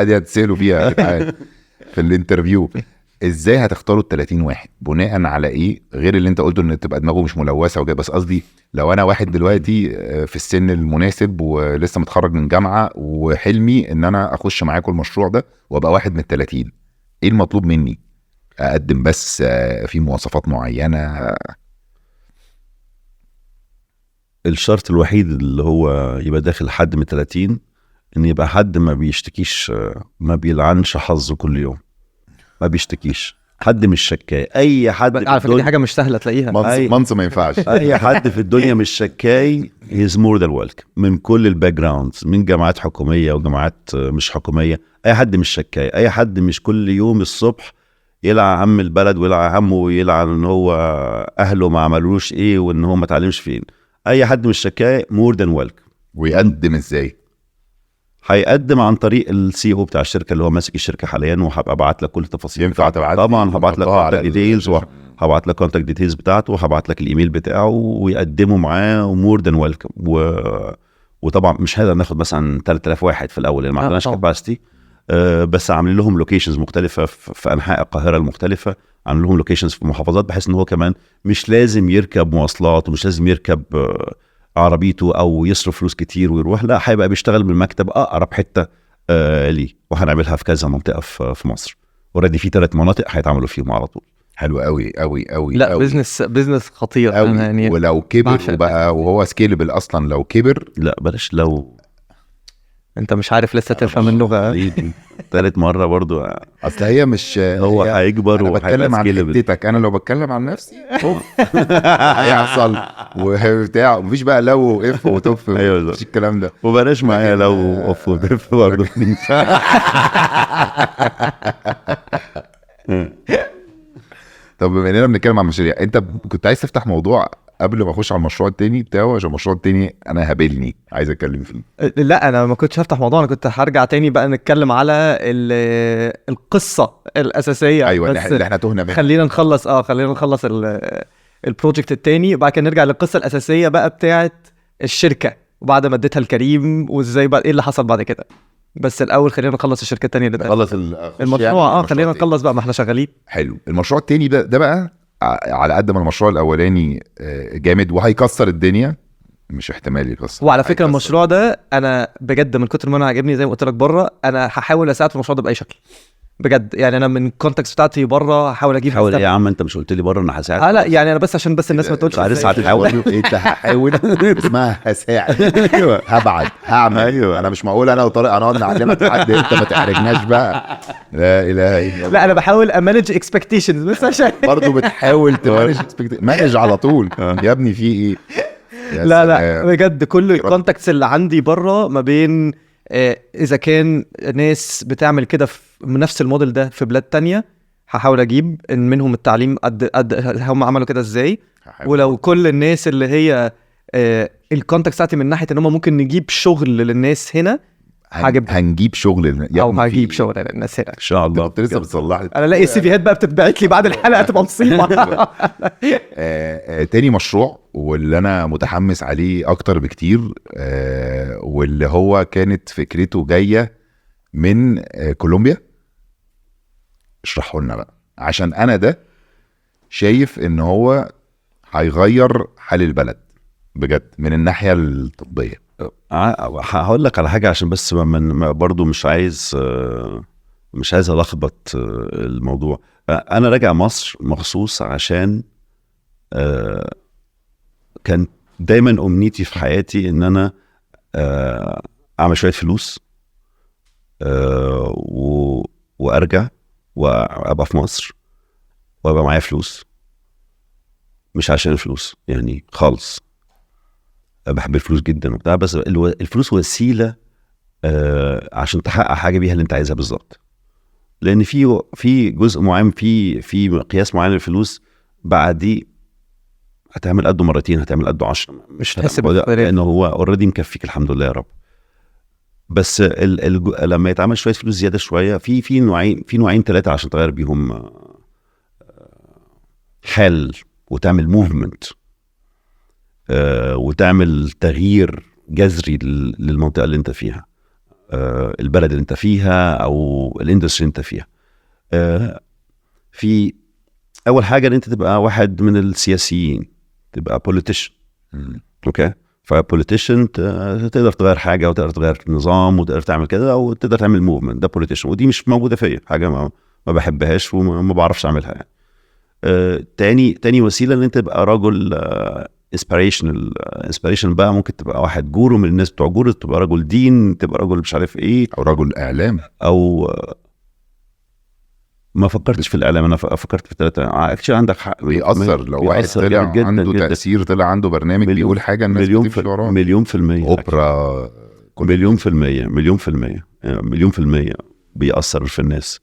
دي هتسالوا فيها في الانترفيو، ازاي هتختاروا ال 30 واحد بناء على ايه، غير اللي انت قلته ان تبقى دماغه مش ملوثه وجاي، بس قصدي لو انا واحد دلوقتي في السن المناسب ولسه متخرج من جامعه وحلمي ان انا اخش معاكم المشروع ده وابقى واحد من ال 30، ايه المطلوب مني؟ اقدم بس في مواصفات معينه؟ الشرط الوحيد اللي هو يبقى داخل حد من 30 ان يبقى حد ما بيشتكيش، ما بيلعنش حظه كل يوم، ما بيشتكيش، حد مش شكاي. اي حد على فكره دي حاجه مش سهله تلاقيها. منص ما ينفعش. اي حد في الدنيا مش شكاي هيز مور ذان ويلكم، من كل الباك جراوندز، من جامعات حكوميه وجامعات مش حكوميه. اي حد مش شكاي، اي حد مش كل يوم الصبح يلعن عم البلد ويلعن عمه ويلعن ان هو اهله ما عملوش ايه وان هو ما اتعلمش فين. اي حد مش شكاي مور ذان ويلكم. ويقدم ازاي؟ هيقدم عن طريق السي او بتاع الشركه اللي هو ماسك الشركه حاليا، وهبقى ابعت لك كل التفاصيل. ينفع تبعت؟ طبعا هبعت لك كونتاكت ديتيلز، وهبعت لك كونتاكت ديتيلز بتاعته، وهبعت لك الايميل بتاعه، ويقدموا معاه ومور ذان ويلكم. وطبعا مش هنقدر ناخد مثلا 3000 واحد في الاول لان ما عندناش كاباسيتي، بس عاملين لهم لوكيشنز مختلفه في انحاء القاهره المختلفه، عاملين لهم لوكيشنز في محافظات، بحيث ان هو كمان مش لازم يركب مواصلات ومش لازم يركب عربيته او يصرف فلوس كتير ويروح، لا هيبقى بيشتغل من المكتب اقرب حته ليه. وهنعملها في كذا منطقه في مصر، اوريدي في 3 مناطق هيتعملوا فيهم على طول. حلو قوي قوي قوي لا قوي. بيزنس خطير يعني. ولو كبر وبقى وهو سكيلبل اصلا، لو كبر، لا بلاش لو انت مش عارف لسه تفهم اللغه. 3 مرة برضو، اصل هي مش هو هيكبر وهيبقى سكيلبل. انا لو بتكلم عن نفسي هيحصل وبتاع، مفيش بقى لو اف وتوف، مفيش الكلام ده. وبلاش معايا لو اوف وتوف برضو. طب بما اننا بنتكلم عن مشاريع، انت كنت عايز تفتح موضوع قبل ما اخش على المشروع التاني بتاعه، عشان المشروع التاني انا هابلني عايز اتكلم فيه. لا انا ما كنتش هفتح موضوع، انا كنت هرجع تاني بقى نتكلم على القصه الاساسيه. ايوه اللي احنا تهنا منها. خلينا نخلص البروجكت التاني، وبعد كده نرجع للقصه الاساسيه بقى بتاعت الشركه، وبعد ما اديتها لكريم وازاي بقى ايه اللي حصل بعد كده. بس الاول خلينا نخلص الشركه التانيه اللي نخلص المشروع. خلينا نخلص بقى، ما احنا شغالين. حلو. المشروع التاني ده بقى على قد ما المشروع الاولاني جامد وهيكسر الدنيا، مش احتمال يكسر. وعلى فكره المشروع ده انا بجد من كتر ما انا عاجبني، زي ما قلت لك بره، انا هحاول اساعد في المشروع ده باي شكل بجد. يعني انا من الكونتاكس بتاعتي بره هحاول اجيب. حاول ايه يا عم؟ انت مش قلت لي بره ان هساعد؟ لا يعني انا بس عشان الناس ما تقولش عايز هتحاول. انت هحاول اسمها هساعد. هبعد هعمل. ايوه انا مش معقول انا وطارق هنقعد نعلمك حد، انت ما تحرجناش بقى. لا اله الا الله. لا انا بحاول امانج اكسبكتيشنز بس عشان برضه بتحاول تمانج مانج على طول يا ابني في ايه. لا بجد كل الكونتاكتس اللي عندي بره ما بين اذا كان ناس بتعمل كده من نفس الموديل ده في بلاد تانية، هحاول اجيب منهم التعليم قد هم عملوا كده ازاي. ولو كل الناس اللي هي الكونتاكتس بتاعتي من ناحيه ان هم ممكن نجيب شغل للناس هنا، هنجيب شغل او هجيب شغل للناس هنا ان شاء الله. كنت لسه بتصلح لي، انا الاقي السي فيات بقى بتتبعت لي بعد الحلقه تبقى مصيبه. تاني مشروع واللي انا متحمس عليه اكتر بكتير، واللي هو كانت فكرته جايه من كولومبيا. اشرحوا لنا بقى، عشان انا ده شايف ان هو هيغير حال البلد بجد من الناحيه الطبيه. هقول لك على حاجه عشان بس برضو مش عايز الخبط الموضوع. انا راجع مصر مخصوص عشان كان دايما امنيتي في حياتي ان انا اعمل شويه فلوس وارجع وابقى في مصر وابقى معايا فلوس، مش عشان الفلوس يعني خالص، بحب الفلوس جدا وبتاع، بس الفلوس وسيله عشان تحقق حاجه بيها اللي انت عايزها بالظبط. لان في جزء معين، في مقياس معين للفلوس بعديه هتعمل قده مرتين، هتعمل قده 10، مش تحس لانه هو اوريدي مكفيك الحمد لله يا رب. بس لما يتعمل شويه فلوس زياده شويه، في نوعين 3 عشان تغير بيهم حال وتعمل موفمنت وتعمل تغيير جذري للمنطقه اللي انت فيها، البلد اللي انت فيها او الاندستري اللي انت فيها. في اول حاجه ان انت تبقى واحد من السياسيين، تبقى بوليتيشن. اوكي، فبوليتيشن تقدر تغير حاجه وتقدر تغير نظام وتقدر تعمل كده او تقدر تعمل موفمنت، ده بوليتيشن، ودي مش موجوده فيا، حاجه ما بحبهاش وما بعرفش اعملها يعني. تاني وسيله ان انت تبقى رجل انسبيريشن بقى، ممكن تبقى واحد جورو من الناس بتوع جورو، تبقى رجل دين، تبقى رجل مش عارف ايه، او رجل اعلام، او ما فكرتش في الاعلام، انا فكرت في 3. اكشلي عندك حق، بيأثر لو واحد طلع جداً عنده جداً. تأثير، طلع عنده برنامج بيقول حاجة الناس بتمشي وراه. مليون في المية اوبرا، مليون في المية بيأثر في الناس.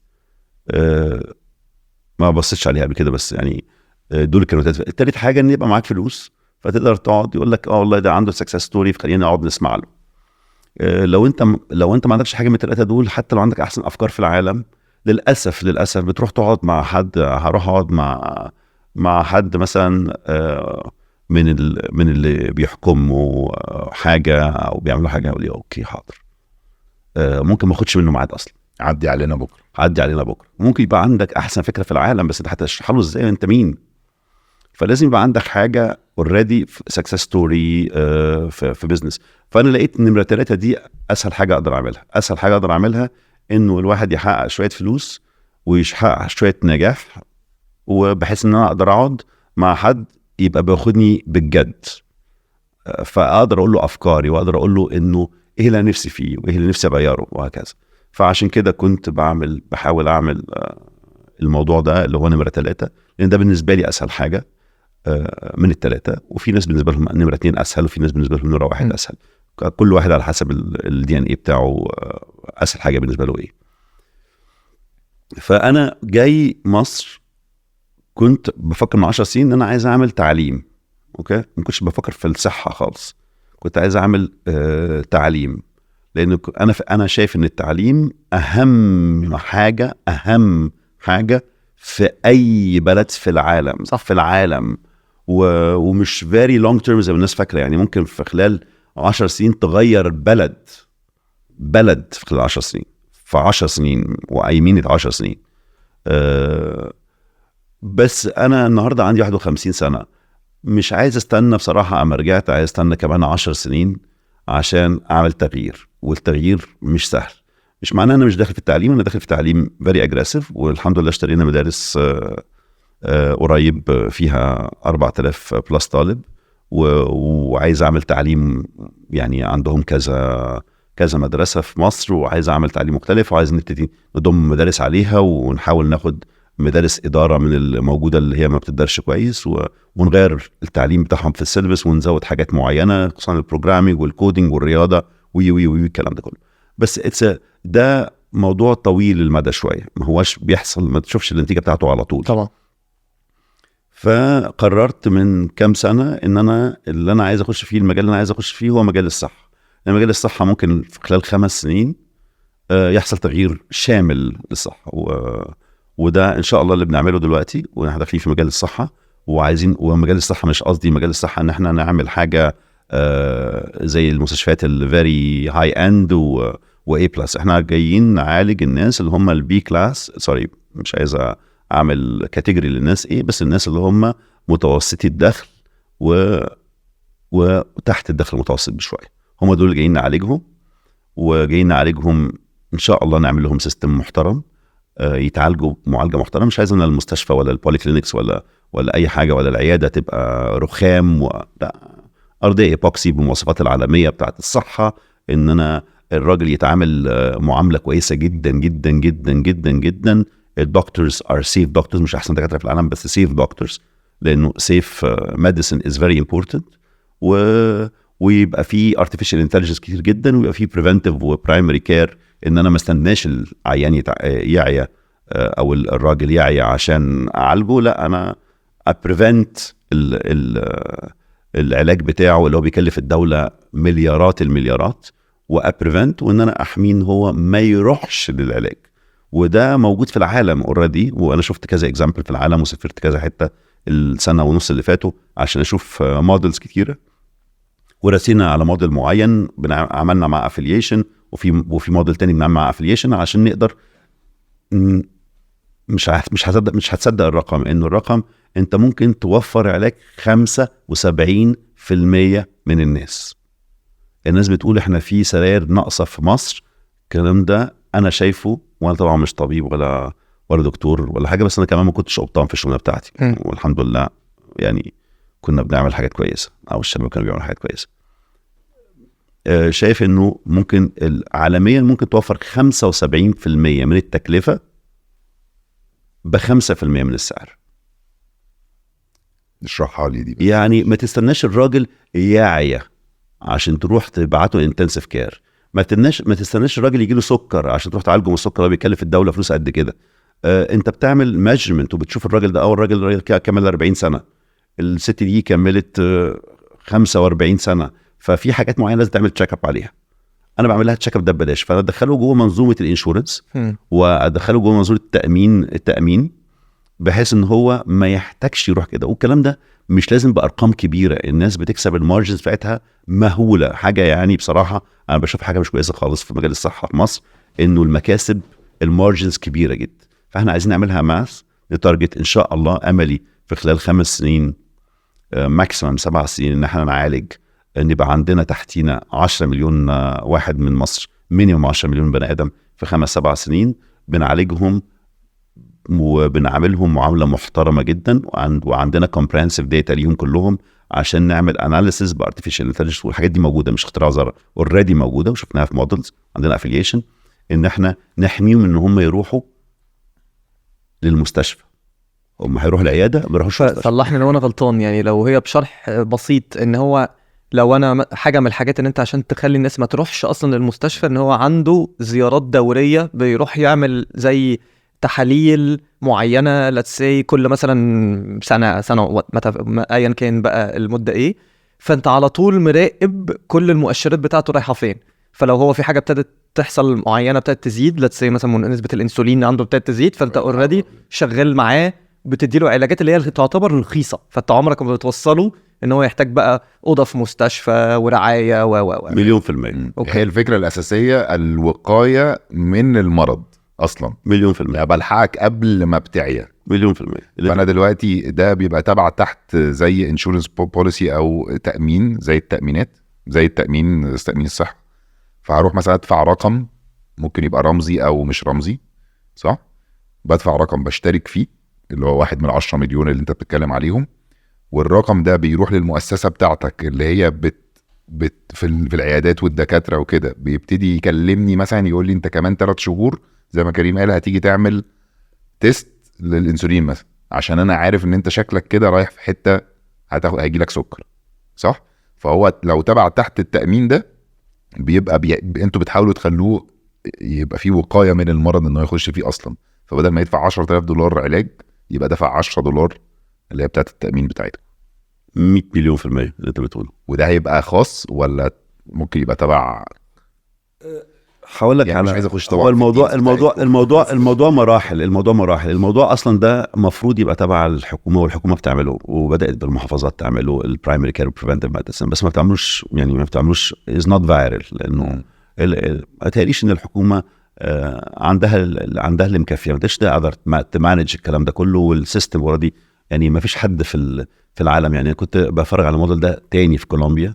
ما بصيتش عليها قبل كده، بس يعني دول كانوا تالت حاجة ان يبقى معاك فلوس فتقدر تقعد يقول لك والله ده عنده سكسس ستوري، فخلينا نقعد نسمع له. لو انت ما عندكش حاجة من ال3 دول، حتى لو عندك احسن افكار في العالم، للأسف بتروح تقعد مع حد، هروح اقعد مع حد مثلا من اللي بيحكموا حاجة او بيعملوا حاجة، يقول لي اوكي حاضر، ممكن ما اخدش منه ميعاد اصلا، عدي علينا بكره. ممكن يبقى عندك احسن فكرة في العالم، بس انت هتشرح له ازاي انت مين. فلازم يبقى عندك حاجة اوريدي سكسس ستوري في بيزنس. فانا لقيت نمرة 3 دي اسهل حاجة اقدر اعملها، انه الواحد يحقق شويه فلوس ويحقق شويه نجاح، وبحيث ان انا اقدر اقعد مع حد يبقى بياخدني بالجد، فاقدر اقول له افكاري واقدر اقول له انه ايه اللي انا نفسي فيه وايه اللي نفسي اغيره وهكذا. فعشان كده كنت بحاول اعمل الموضوع ده اللي هو نمره 3، لان ده بالنسبه لي اسهل حاجه من ال3. وفي ناس بالنسبه لهم نمره 2 اسهل، وفي ناس بالنسبه لهم نمره 1 اسهل. كل واحد على حسب الدي ان اي بتاعه اسهل حاجه بالنسبه له ايه. فانا جاي مصر كنت بفكر من 10 سنين ان انا عايز اعمل تعليم. اوكي، ما كنتش بفكر في الصحه خالص، كنت عايز اعمل تعليم، لان انا شايف ان التعليم اهم حاجه في اي بلد في العالم، صح. في العالم، ومش very long term زي ما الناس فاكره، يعني ممكن في خلال 10 سنين تغير بلد في خلال 10 سنين، في 10 سنين وأيمين 10 سنين. بس أنا النهاردة عندي 51 سنة، مش عايز استنى بصراحة، أما رجعت عايز استنى كمان 10 سنين عشان أعمل تغيير، والتغيير مش سهل. مش معناه أنا مش داخل في التعليم، أنا داخل في التعليم very aggressive، والحمد لله اشترينا مدارس قريب فيها 4000 بلس طالب، وعايز أعمل تعليم، يعني عندهم كذا مدرسة في مصر، وعايز أعمل تعليم مختلف، وعايز نبتدي نضم مدارس عليها، ونحاول ناخد مدارس إدارة من الموجودة اللي هي ما بتدرش كويس، ونغير التعليم بتاعهم في السيلبس، ونزود حاجات معينة خصوصا البروجرامينج والكودينج والرياضة وي الكلام ده كله. بس ده موضوع طويل المدى شوية، ما هواش بيحصل، ما تشوفش النتيجة بتاعته على طول طبعا. فقررت من كام سنة ان انا اللي انا عايز اخش فيه، المجال اللي انا عايز اخش فيه هو مجال الصحة. مجال الصحة ممكن في خلال 5 سنين يحصل تغيير شامل للصحة، وده ان شاء الله اللي بنعمله دلوقتي، ونحن داخلين في مجال الصحة وعايزين. ومجال الصحة مش قصدي مجال الصحة ان احنا نعمل حاجة زي المستشفيات الفيري هاي اند واي بلس. احنا جايين نعالج الناس اللي هم البي كلاس، سوري مش عايز اعمل كاتيجوري للناس ايه، بس الناس اللي هم متوسطي الدخل وتحت الدخل المتوسط بشويه، هم دول اللي جايين نعالجهم. وجايين نعالجهم ان شاء الله، نعمل لهم سيستم محترم يتعالجوا معالجه محترمه. مش عايز ان المستشفى ولا البولي كلينكس ولا اي حاجه ولا العياده تبقى رخام لا، ارضيه ايبوكسي بالمواصفات العالميه بتاعه الصحه، ان انا الراجل يتعامل معامله كويسه جدا جدا جدا جدا جدا. الدكتورز ار سيف دكتورز، مش احسن دكاتره في العالم بس سيف دكتورز، لانه سيف ميديسن از فيري امبورتنت. ويبقى في artificial intelligence كتير جدا، ويبقى في preventive وبرايمري كير، ان انا ما استناش العيان يعيا او الراجل يعيا عشان اعالجه، لا انا ابريفنت العلاج بتاعه اللي هو بيكلف الدوله مليارات المليارات، وابريفنت وان انا احميه ان هو ما يروحش للعلاج. وده موجود في العالم اوريدي، وانا شفت كذا اكزامبل في العالم وسافرت كذا حته السنه ونص اللي فاتوا عشان اشوف موديلز كتيره، ورسينا على موديل معين عملنا مع افيليشن، وفي موديل تاني بنعمل مع افيليشن عشان نقدر مش هتصدق الرقم، انه الرقم انت ممكن توفر علاج 75% من الناس. الناس بتقول احنا في سراير ناقصه في مصر، الكلام ده انا شايفه، وانا طبعا مش طبيب ولا دكتور ولا حاجه، بس انا كمان ما كنتش قبطان في الشغلانه بتاعتي، والحمد لله يعني كنا بنعمل حاجات كويسه، او الشباب كانوا بيعملوا حاجات كويسه. شايف انه ممكن عالميا ممكن توفر 75% من التكلفه ب5% من السعر. اشرحها لي دي بس. يعني ما تستناش الراجل يعيا عشان تروح تبعته انتنسيف كير، ما تستناش الراجل يجي له سكر عشان تروح تعالجه من السكر، ده بيكلف الدوله فلوس قد كده. انت بتعمل ميجرمنت وبتشوف الراجل ده، اول راجل كمل 40 سنه، الست دي كملت 45 سنه، ففي حاجات معينه لازم تعمل تشيك اب عليها. انا بعمل لها تشيك اب ده ببلاش، فانا ادخله جوه منظومه الانشورنس وادخله جوه منظومه التامين بحيث ان هو ما يحتاجش يروح كده. والكلام ده مش لازم بارقام كبيره، الناس بتكسب المارجنز بتاعتها مهوله، حاجه يعني بصراحه انا بشوف حاجه مش كويسه خالص في مجال الصحه في مصر، انه المكاسب المارجنز كبيره جدا. فاحنا عايزين نعملها ماس نتارجت ان شاء الله، املي في خلال 5 سنين ماكسيمم 7 سنين ان احنا نعالج، ان يبقى عندنا تحتينا 10 مليون واحد من مصر، مينيمم 10 مليون بني ادم في 5-7 سنين بنعالجهم وبنعملهم معامله محترمه جدا، وعندنا comprehensive data ليهم كلهم عشان نعمل analysis بارتفيشال intelligence. والحاجات دي موجوده، مش اختراع زر، اوريدي موجوده وشفناها في مودلز، عندنا افيليشن ان احنا نحميهم ان هم يروحوا للمستشفى. هم هيروحوا العياده ما يروحوش المستشفى. صلحني لو انا غلطان، يعني لو هي بشرح بسيط ان هو لو انا حاجه من الحاجات ان انت عشان تخلي الناس ما تروحش اصلا للمستشفى، ان هو عنده زيارات دوريه بيروح يعمل زي تحاليل معينه، let's say كل مثلا سنه ايا كان بقى المده ايه، فانت على طول مراقب كل المؤشرات بتاعته رايحه فين. فلو هو في حاجه ابتدت تحصل معينه ابتدت تزيد، let's say مثلا نسبه الانسولين عنده ابتدت تزيد، فانت اوريدي شغال معاه بتديله علاجات اللي هي تعتبر رخيصه، فانت عمرك ما بتوصله ان هو يحتاج بقى اوضه في مستشفى ورعايه مليون في المية. هي الفكره الاساسيه الوقايه من المرض اصلا، مليون في المية. يعني بلحقك قبل ما بتعيا، مليون في المية. فانا دلوقتي ده بيبقى تبع تحت زي انشورنس بوليسي او تامين، زي التامينات، زي تامين الصحه. فهروح مثلا ادفع رقم ممكن يبقى رمزي او مش رمزي، صح؟ بدفع رقم بشترك فيه اللي هو 1 من 10 مليون اللي انت بتتكلم عليهم، والرقم ده بيروح للمؤسسه بتاعتك اللي هي في العيادات والدكاتره وكده، بيبتدي يكلمني مثلا يقول لي انت كمان 3 شهور زي ما كريم قال هتيجي تعمل تيست للانسولين مثلا، عشان انا عارف ان انت شكلك كده رايح في حته هيجي لك سكر، صح؟ فهو لو تبع تحت التامين ده بيبقى انتوا بتحاولوا تخلوه يبقى فيه وقايه من المرض انه يخش فيه اصلا، فبدل ما يدفع $10,000 علاج يبقى دفع $10 اللي هي بتاعت التامين بتاعته. 100 مليون في المية اللي انت بتقوله. وده هيبقى خاص ولا ممكن يبقى تبع؟ هقول لك يعني مش عايز اخش طبعا. هو الموضوع مراحل. الموضوع اصلا ده مفروض يبقى تبع الحكومه، والحكومه بتعمله وبدات بالمحافظات تعمله البرايمري كير بريفنتيف ميديسن، بس ما بتعملوش از نوت فايرال، لانه ما تقريش ان الحكومه عندها اللي مكفيه، ما تقدر تمانج الكلام ده كله، والسيستم اوريدي يعني ما فيش حد في العالم. يعني كنت بفرج على الموديل ده تاني في كولومبيا،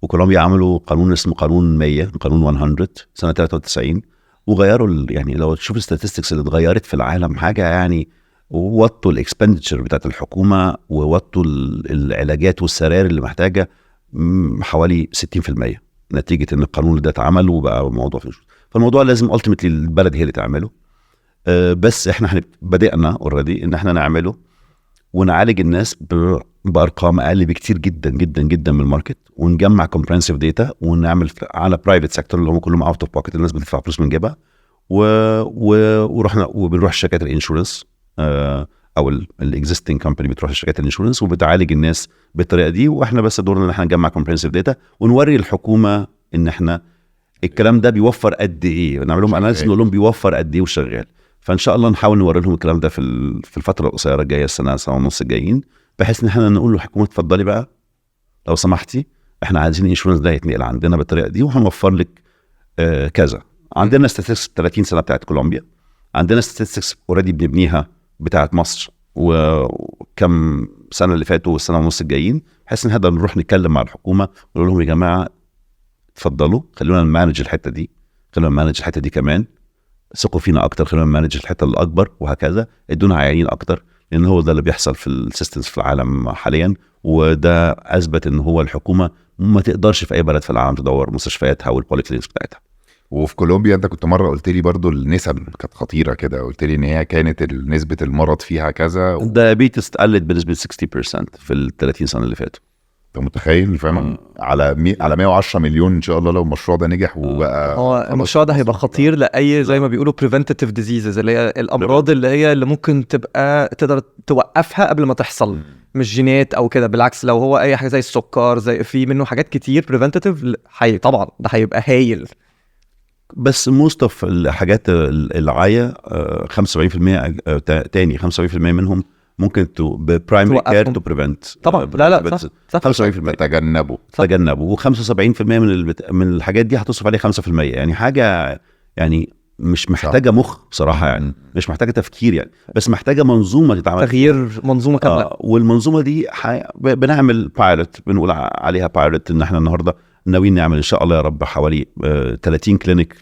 وكولومبيا عملوا قانون اسمه قانون 100 قانون 100 سنه 93، وغيروا يعني لو تشوف الستاتستكس اللي اتغيرت في العالم حاجه يعني، ووطوا الاكسبندتشر بتاعت الحكومه، ووطوا العلاجات والسراير اللي محتاجه حوالي 60% نتيجه ان القانون ده اتعمل وبقى موضوع في فالموضوع لازم التيمتلي البلد هي اللي تعمله. بس احنا بدأنا اوريدي ان احنا نعمله ونعالج الناس بارقام اقل بكتير جدا جدا جدا من الماركت، ونجمع كومبريهنسيف داتا ونعمل على برايفت سيكتور اللي هم كلهم اوت اوف بوكيت، الناس بتدفع فلوس من جيبها، ورحنا وبنروح شركات الانشورنس او الاكزيستنج كومباني بتروح لشركات الانشورنس وبتعالج الناس بالطريقه دي. واحنا بس دورنا ان احنا نجمع كومبريهنسيف داتا ونوري الحكومه ان احنا الكلام ده بيوفر قد ايه، نعمل لهم اناليسيس نقول لهم بيوفر قد ايه وشغال. فان شاء الله نحاول نوري لهم الكلام ده في الفتره القصيره الجايه، السنه ونص الجايين، بحيث ان احنا نقول للحكومه اتفضلي بقى لو سمحتي احنا عايزين الانشورنس ده يتنقل عندنا بالطريقه دي وهنوفر لك كذا. عندنا statistics 30 سنه بتاعت كولومبيا، عندنا statistics اوريدي بنبنيها بتاعت مصر وكم سنه اللي فاتوا والسنه ونص الجايين، بحيث ان هذا نروح نتكلم مع الحكومه ونقول لهم يا جماعه اتفضلوا خلونا نمانج الحته دي، خلونا نمانج الحته دي كمان، ثقوا فينا اكتر، خلونا نمانج الحته الاكبر، وهكذا ادونا عيانين اكتر، لان هو ده اللي بيحصل في السيستمز في العالم حاليا. وده اثبت ان هو الحكومه ما تقدرش في اي بلد في العالم تدور مستشفياتها والبوليكلينكس بتاعتها. وفي كولومبيا انت كنت مره قلت لي برضو النسب كانت خطيره كده، قلت لي ان هي كانت نسبه المرض فيها كذا الدايابيتس قلت بنسبه 60% في ال 30 سنه اللي فاتوا. انت متخيل؟ فاهم؟ على 110 مليون ان شاء الله لو المشروع ده نجح وبقى هو المشروع ده هيبقى خطير لاي زي ما بيقولوا preventative diseases اللي هي الامراض اللي ممكن تبقى تقدر توقفها قبل ما تحصل، مش جينات او كده. بالعكس لو هو اي حاجه زي السكر، زي في منه حاجات كتير preventative طبعا ده هيبقى هايل. بس موست اوف الحاجات العايه 75% تاني 75% منهم ممكن ببرايمري كير تو بريفنت. طبعا لا صح 75% تجنبوا، و75% من الحاجات دي هتصرف عليه 5%. يعني حاجه يعني مش محتاجه مخ بصراحه، يعني مش محتاجه تفكير يعني، بس محتاجه منظومه تتعمل، تغيير منظومه كامله. والمنظومه دي بنعمل بايلوت، بنقول عليها بايلوت، ان احنا النهارده ناويين نعمل ان شاء الله يا رب حوالي 30 كلينيك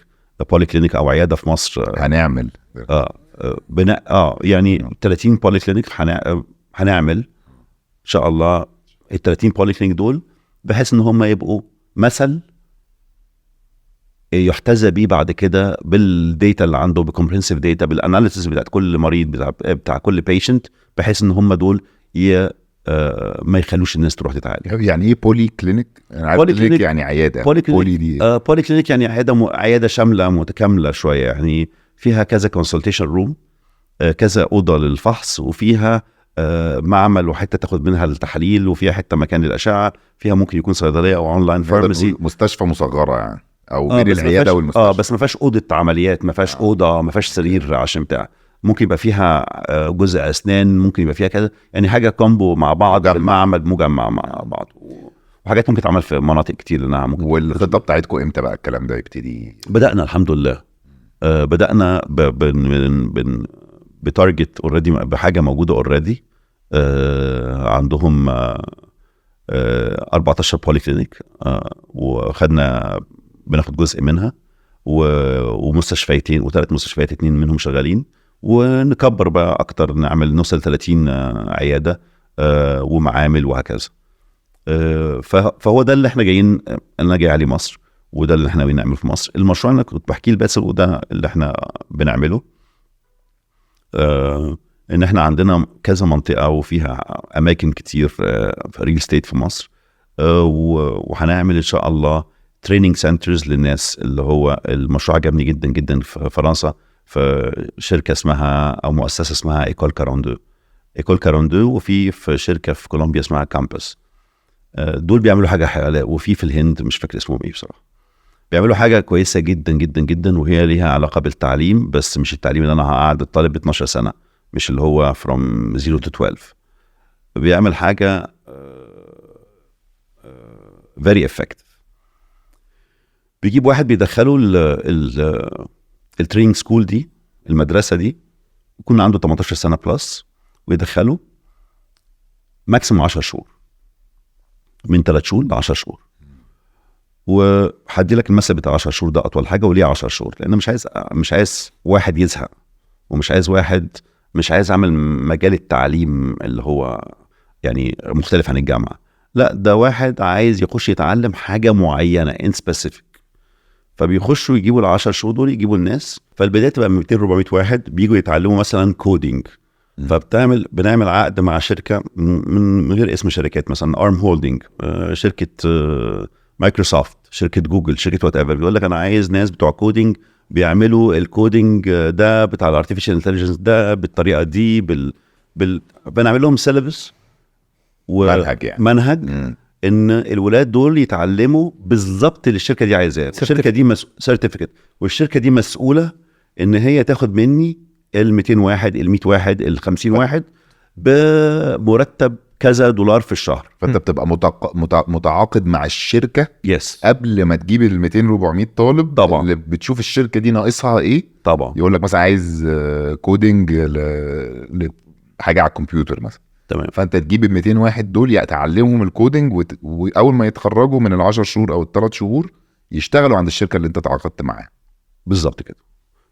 بولي كلينيك او عياده في مصر. هنعمل بناء يعني 30 بولي كلينيك هنعمل ان شاء الله. ال 30 بولي كلينيك دول بحيث ان هم يبقوا مثل يحتذى بيه بعد كده بالديتا اللي عنده، بكمبريهنسيف داتا، بالاناليسيس بتاعت كل مريض بتاع كل بيشنت، بحيث ان هم دول ما يخلوش الناس تروح تتعالج. يعني ايه بولي كلينيك؟ انا عارف كلينيك يعني عياده. بولي كلينيك يعني عياده شامله متكامله شويه، يعني فيها كذا كونسلتيشن روم، كذا اوضه للفحص، وفيها معمل وحته تاخد منها التحاليل، وفيها حته مكان للاشعه، فيها ممكن يكون صيدليه او اونلاين فارماسي، مستشفى مصغره يعني او بين العياده والمستشفى. بس ما فيهاش اوضه عمليات، ما فيهاش اوضه، ما فيهاش سرير عشان بتاع، ممكن يبقى فيها جزء اسنان، ممكن يبقى فيها كذا، يعني حاجه كومبو مع بعض، المعمل مجمع مع بعض، وحاجات ممكن تعمل في مناطق كتير لانها ممكن. والخطه بتاعتكم امتى بقى الكلام ده يبتدي؟ بدانا الحمد لله، بدانا بتارجت اوريدي، بحاجه موجوده اوريدي. عندهم 14 بولي كلينيك، وخدنا بناخد جزء منها، ومستشفيتين و3 مستشفيات 2 منهم شغالين، ونكبر بقى اكتر، نوصل 30 عياده ومعامل وهكذا. فهو ده اللي احنا جايين، انا جاي عليه مصر، وده اللي احنا بنعمله في مصر. المشروع اللي كنت بحكي لباسل وده اللي احنا بنعمله، ان احنا عندنا كذا منطقه وفيها اماكن كتير في ريل ستيت في مصر، وهنعمل ان شاء الله تريننج سنترز للناس. اللي هو المشروع عجبني جدا جدا في فرنسا، في شركه اسمها او مؤسسه اسمها ايكول كاروندو، وفي شركه في كولومبيا اسمها كامبس. دول بيعملوا حاجه حلوه، وفي الهند مش فاكر اسمهم ايه بصراحه، بيعملوا حاجه كويسه جدا جدا جدا، وهي ليها علاقه بالتعليم، بس مش التعليم اللي انا هقعد الطالب 12 سنه، مش اللي هو from 0 to 12. بيعمل حاجه very effective. بيجيب واحد بيدخله التريننج سكول دي، المدرسه دي، يكون عنده 18 سنه بلس، ويدخله ماكسيموم 10 شهور، من 3 شهور ل 10 شهور. وهدي لك المثل بتاع 10 شهور ده اطول حاجه، وليه 10 شهور؟ لان مش عايز واحد يزهق، ومش عايز واحد، مش عايز اعمل مجال التعليم اللي هو يعني مختلف عن الجامعه. لا ده واحد عايز يخش يتعلم حاجه معينه ان سبيسيفيك، فبيخشوا يجيبوا ال10 شهور دول يجيبوا الناس، فالبدايه تبقى 200 400 واحد بييجوا يتعلموا مثلا كودينج. بنعمل عقد مع شركه من غير اسم شركات، مثلا ارم هولدنج، شركه مايكروسوفت، شركه جوجل، شركه وات ايفر، بيقول لك انا عايز ناس بتوع كودينج بيعملوا الكودينج ده بتاع الارتفيشال انتليجنس ده بالطريقه دي بنعمل لهم سيلبس منهج يعني. منهج ان الولاد دول يتعلموا بالظبط اللي الشركه دي عايزاه. الشركه دي سيرتيفيكت، والشركه دي مسؤوله ان هي تاخد مني ال 200 واحد، ال 100 واحد، ال 50 واحد بمرتب كذا دولار في الشهر. فانت بتبقى متعاقد مع الشركه يس قبل ما تجيب ال 200 400 طالب طبعا. اللي بتشوف الشركه دي ناقصها ايه، طبعا يقول لك مثلا عايز كودينج لحاجه على الكمبيوتر مثلا، تمام. فانت تجيب ال 200 واحد دول تعلمهم الكودينج، واول ما يتخرجوا من ال10 شهور او ال3 شهور يشتغلوا عند الشركه اللي انت تعاقدت معاها. بالظبط كده.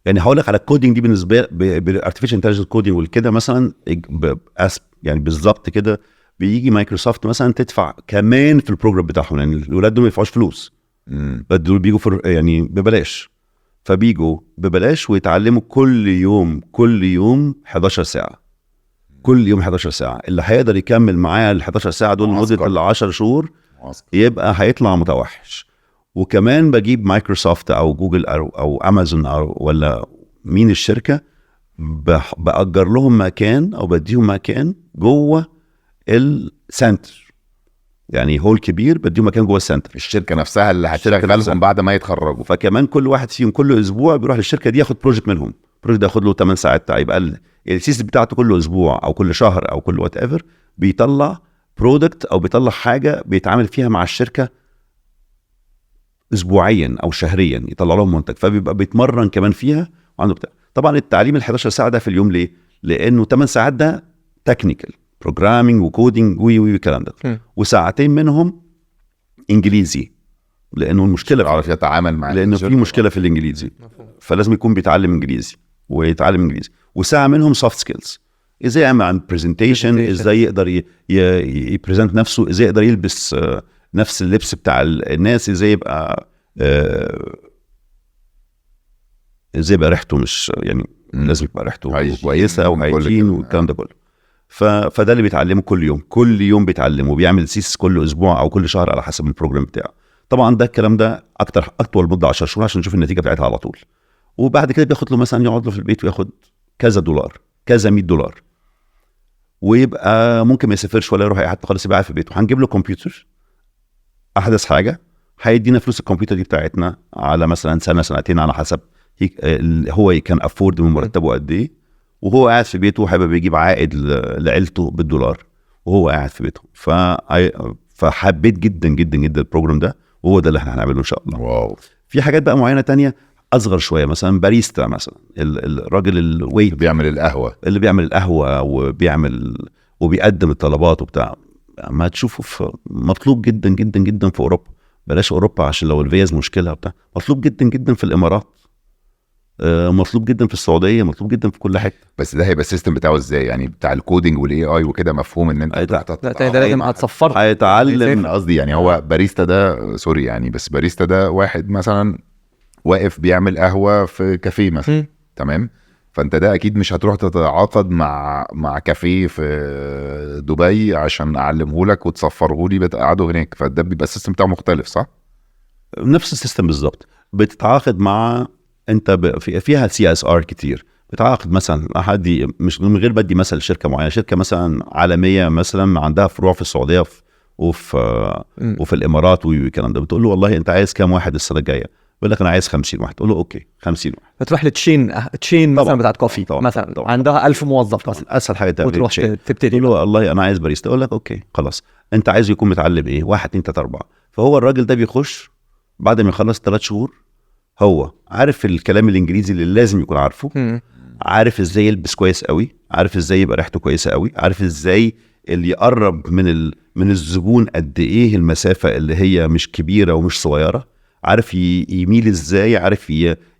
يعني هقول لك على الكودينج دي بالنسبه بالارتفيشال انتليجنس كودينج والكده مثلا، يعني بالظبط كده بيجي مايكروسوفت مثلا تدفع كمان في البروجرام بتاعهم، لان يعني الولاد دول ما يدفعوش فلوس، دول بيجوا يعني ببلاش، فبيجوا ببلاش ويتعلموا كل يوم 11 ساعه، كل يوم 11 ساعه. اللي هيقدر يكمل معايا ال 11 ساعه دول لمده ال10 شهور يبقى هيطلع متوحش. وكمان بجيب مايكروسوفت او جوجل او امازون او ولا مين الشركه، بأجر لهم مكان او بديهم مكان جوه السنتر، يعني هول كبير بديهم مكان جوه السنتر، الشركه نفسها اللي هتشغلهم بعد ما يتخرجوا. فكمان كل واحد فيهم كل اسبوع بيروح للشركه دي ياخد بروجكت منهم، البروجكت ده ياخد له 8 ساعات، يبقى السيستم بتاعته كل اسبوع او كل شهر او كل وات ايفر بيطلع برودكت او بيطلع حاجه بيتعامل فيها مع الشركه اسبوعيا او شهريا، يطلع لهم منتج، فبيبقى بيتمرن كمان فيها وعنده بتاع. طبعا التعليم ال11 ساعه ده في اليوم ليه؟ لانه 8 ساعات ده تكنيكال بروجرامينج وكودينج والكلام ده، وساعتين منهم انجليزي، لانه المشكله يعرف يتعامل مع، لانه في مشكله في الانجليزي، فلازم يكون بيتعلم انجليزي ويتعلم انجليزي. وساعه منهم سوفت سكيلز، ازاي يعمل عن برزنتيشن، ازاي يقدر يبريزنت نفسه، ازاي يقدر يلبس نفس اللبس بتاع الناس، ازاي يبقى ريحته مش يعني لازم يبقى ريحته كويسه وهايجين والكلام ده كله. فده اللي بيتعلمه كل يوم بيتعلمه، وبيعمل سيس كل اسبوع او كل شهر على حسب البروجرام بتاعه. طبعا ده الكلام ده اطول مده 10 شهور عشان نشوف النتيجه بتاعتها على طول. وبعد كده بياخد له مثلا يقعد له في البيت وياخد كذا دولار، كذا $100، ويبقى ممكن ما يسافرش ولا يروح اي حته خالص، يبقى قاعد في بيته. هنجيب له كمبيوتر احدث حاجه، هيدينا فلوس الكمبيوتر دي بتاعتنا على مثلا سنه سنتين على حسب هو كان افورد من مرتبه قد ايه، وهو قاعد في بيته حابب يجيب عائد لعيلته بالدولار وهو قاعد في بيته. فحبيت جدا جدا جدا البروجرام ده، وهو ده اللي احنا هنعمله ان شاء الله. واو. في حاجات بقى معينه تانية اصغر شويه، مثلا باريستا، مثلا الراجل الويت اللي بيعمل القهوه وبيقدم الطلبات وبتاع، ما تشوفه مطلوب جدا جدا جدا في اوروبا. بلاش اوروبا عشان لو الفيز مشكله بتاع، مطلوب جدا جدا في الامارات، مطلوب جدا في السعوديه، مطلوب جدا في كل حته. بس ده هيبقى السيستم بتاعه ازاي؟ يعني بتاع الكودينج والاي اي وكده، مفهوم ان انت ده لازم هتصفر، هيتعلم قصدي يعني هو باريستا ده سوري يعني، بس باريستا ده واحد مثلا واقف بيعمل قهوه في كافيه مثلا، تمام؟ فانت ده اكيد مش هتروح تتعاقد مع كافيه في دبي عشان اعلمه لك وتصفره لي بتقعده هناك، فده بيبقى السيستم بتاعه مختلف، صح؟ نفس السيستم بالظبط. بتتعاقد مع انت فيها CSR كتير، بتعاقد مثلا حد، مش من غير بدي مثلا شركه معينه، شركه مثلا عالميه مثلا عندها فروع في السعوديه وفي الامارات والكلام ده، بتقول له والله انت عايز كام واحد السنه الجايه؟ يقول لك انا عايز 50 واحد، تقول له اوكي 50 واحد. فتروح لتشين مثلا بتاعت كوفي مثلا عندها 1000 موظف مثلا، اسهل حاجه وتروح تبتدي تقول له والله انا عايز باريستا، يقول لك اوكي خلاص، انت عايز يكون متعلم ايه؟ 1 2 3 4. فهو الراجل ده بيخش بعد ما يخلص 3 شهور هو عارف الكلام الانجليزي اللي لازم يكون عارفه، عارف ازاي يلبس كويس قوي، عارف ازاي يبقى ريحته كويسه قوي، عارف ازاي اللي يقرب من الزبون قد ايه المسافه اللي هي مش كبيره ومش صغيره، عارف يميل ازاي، عارف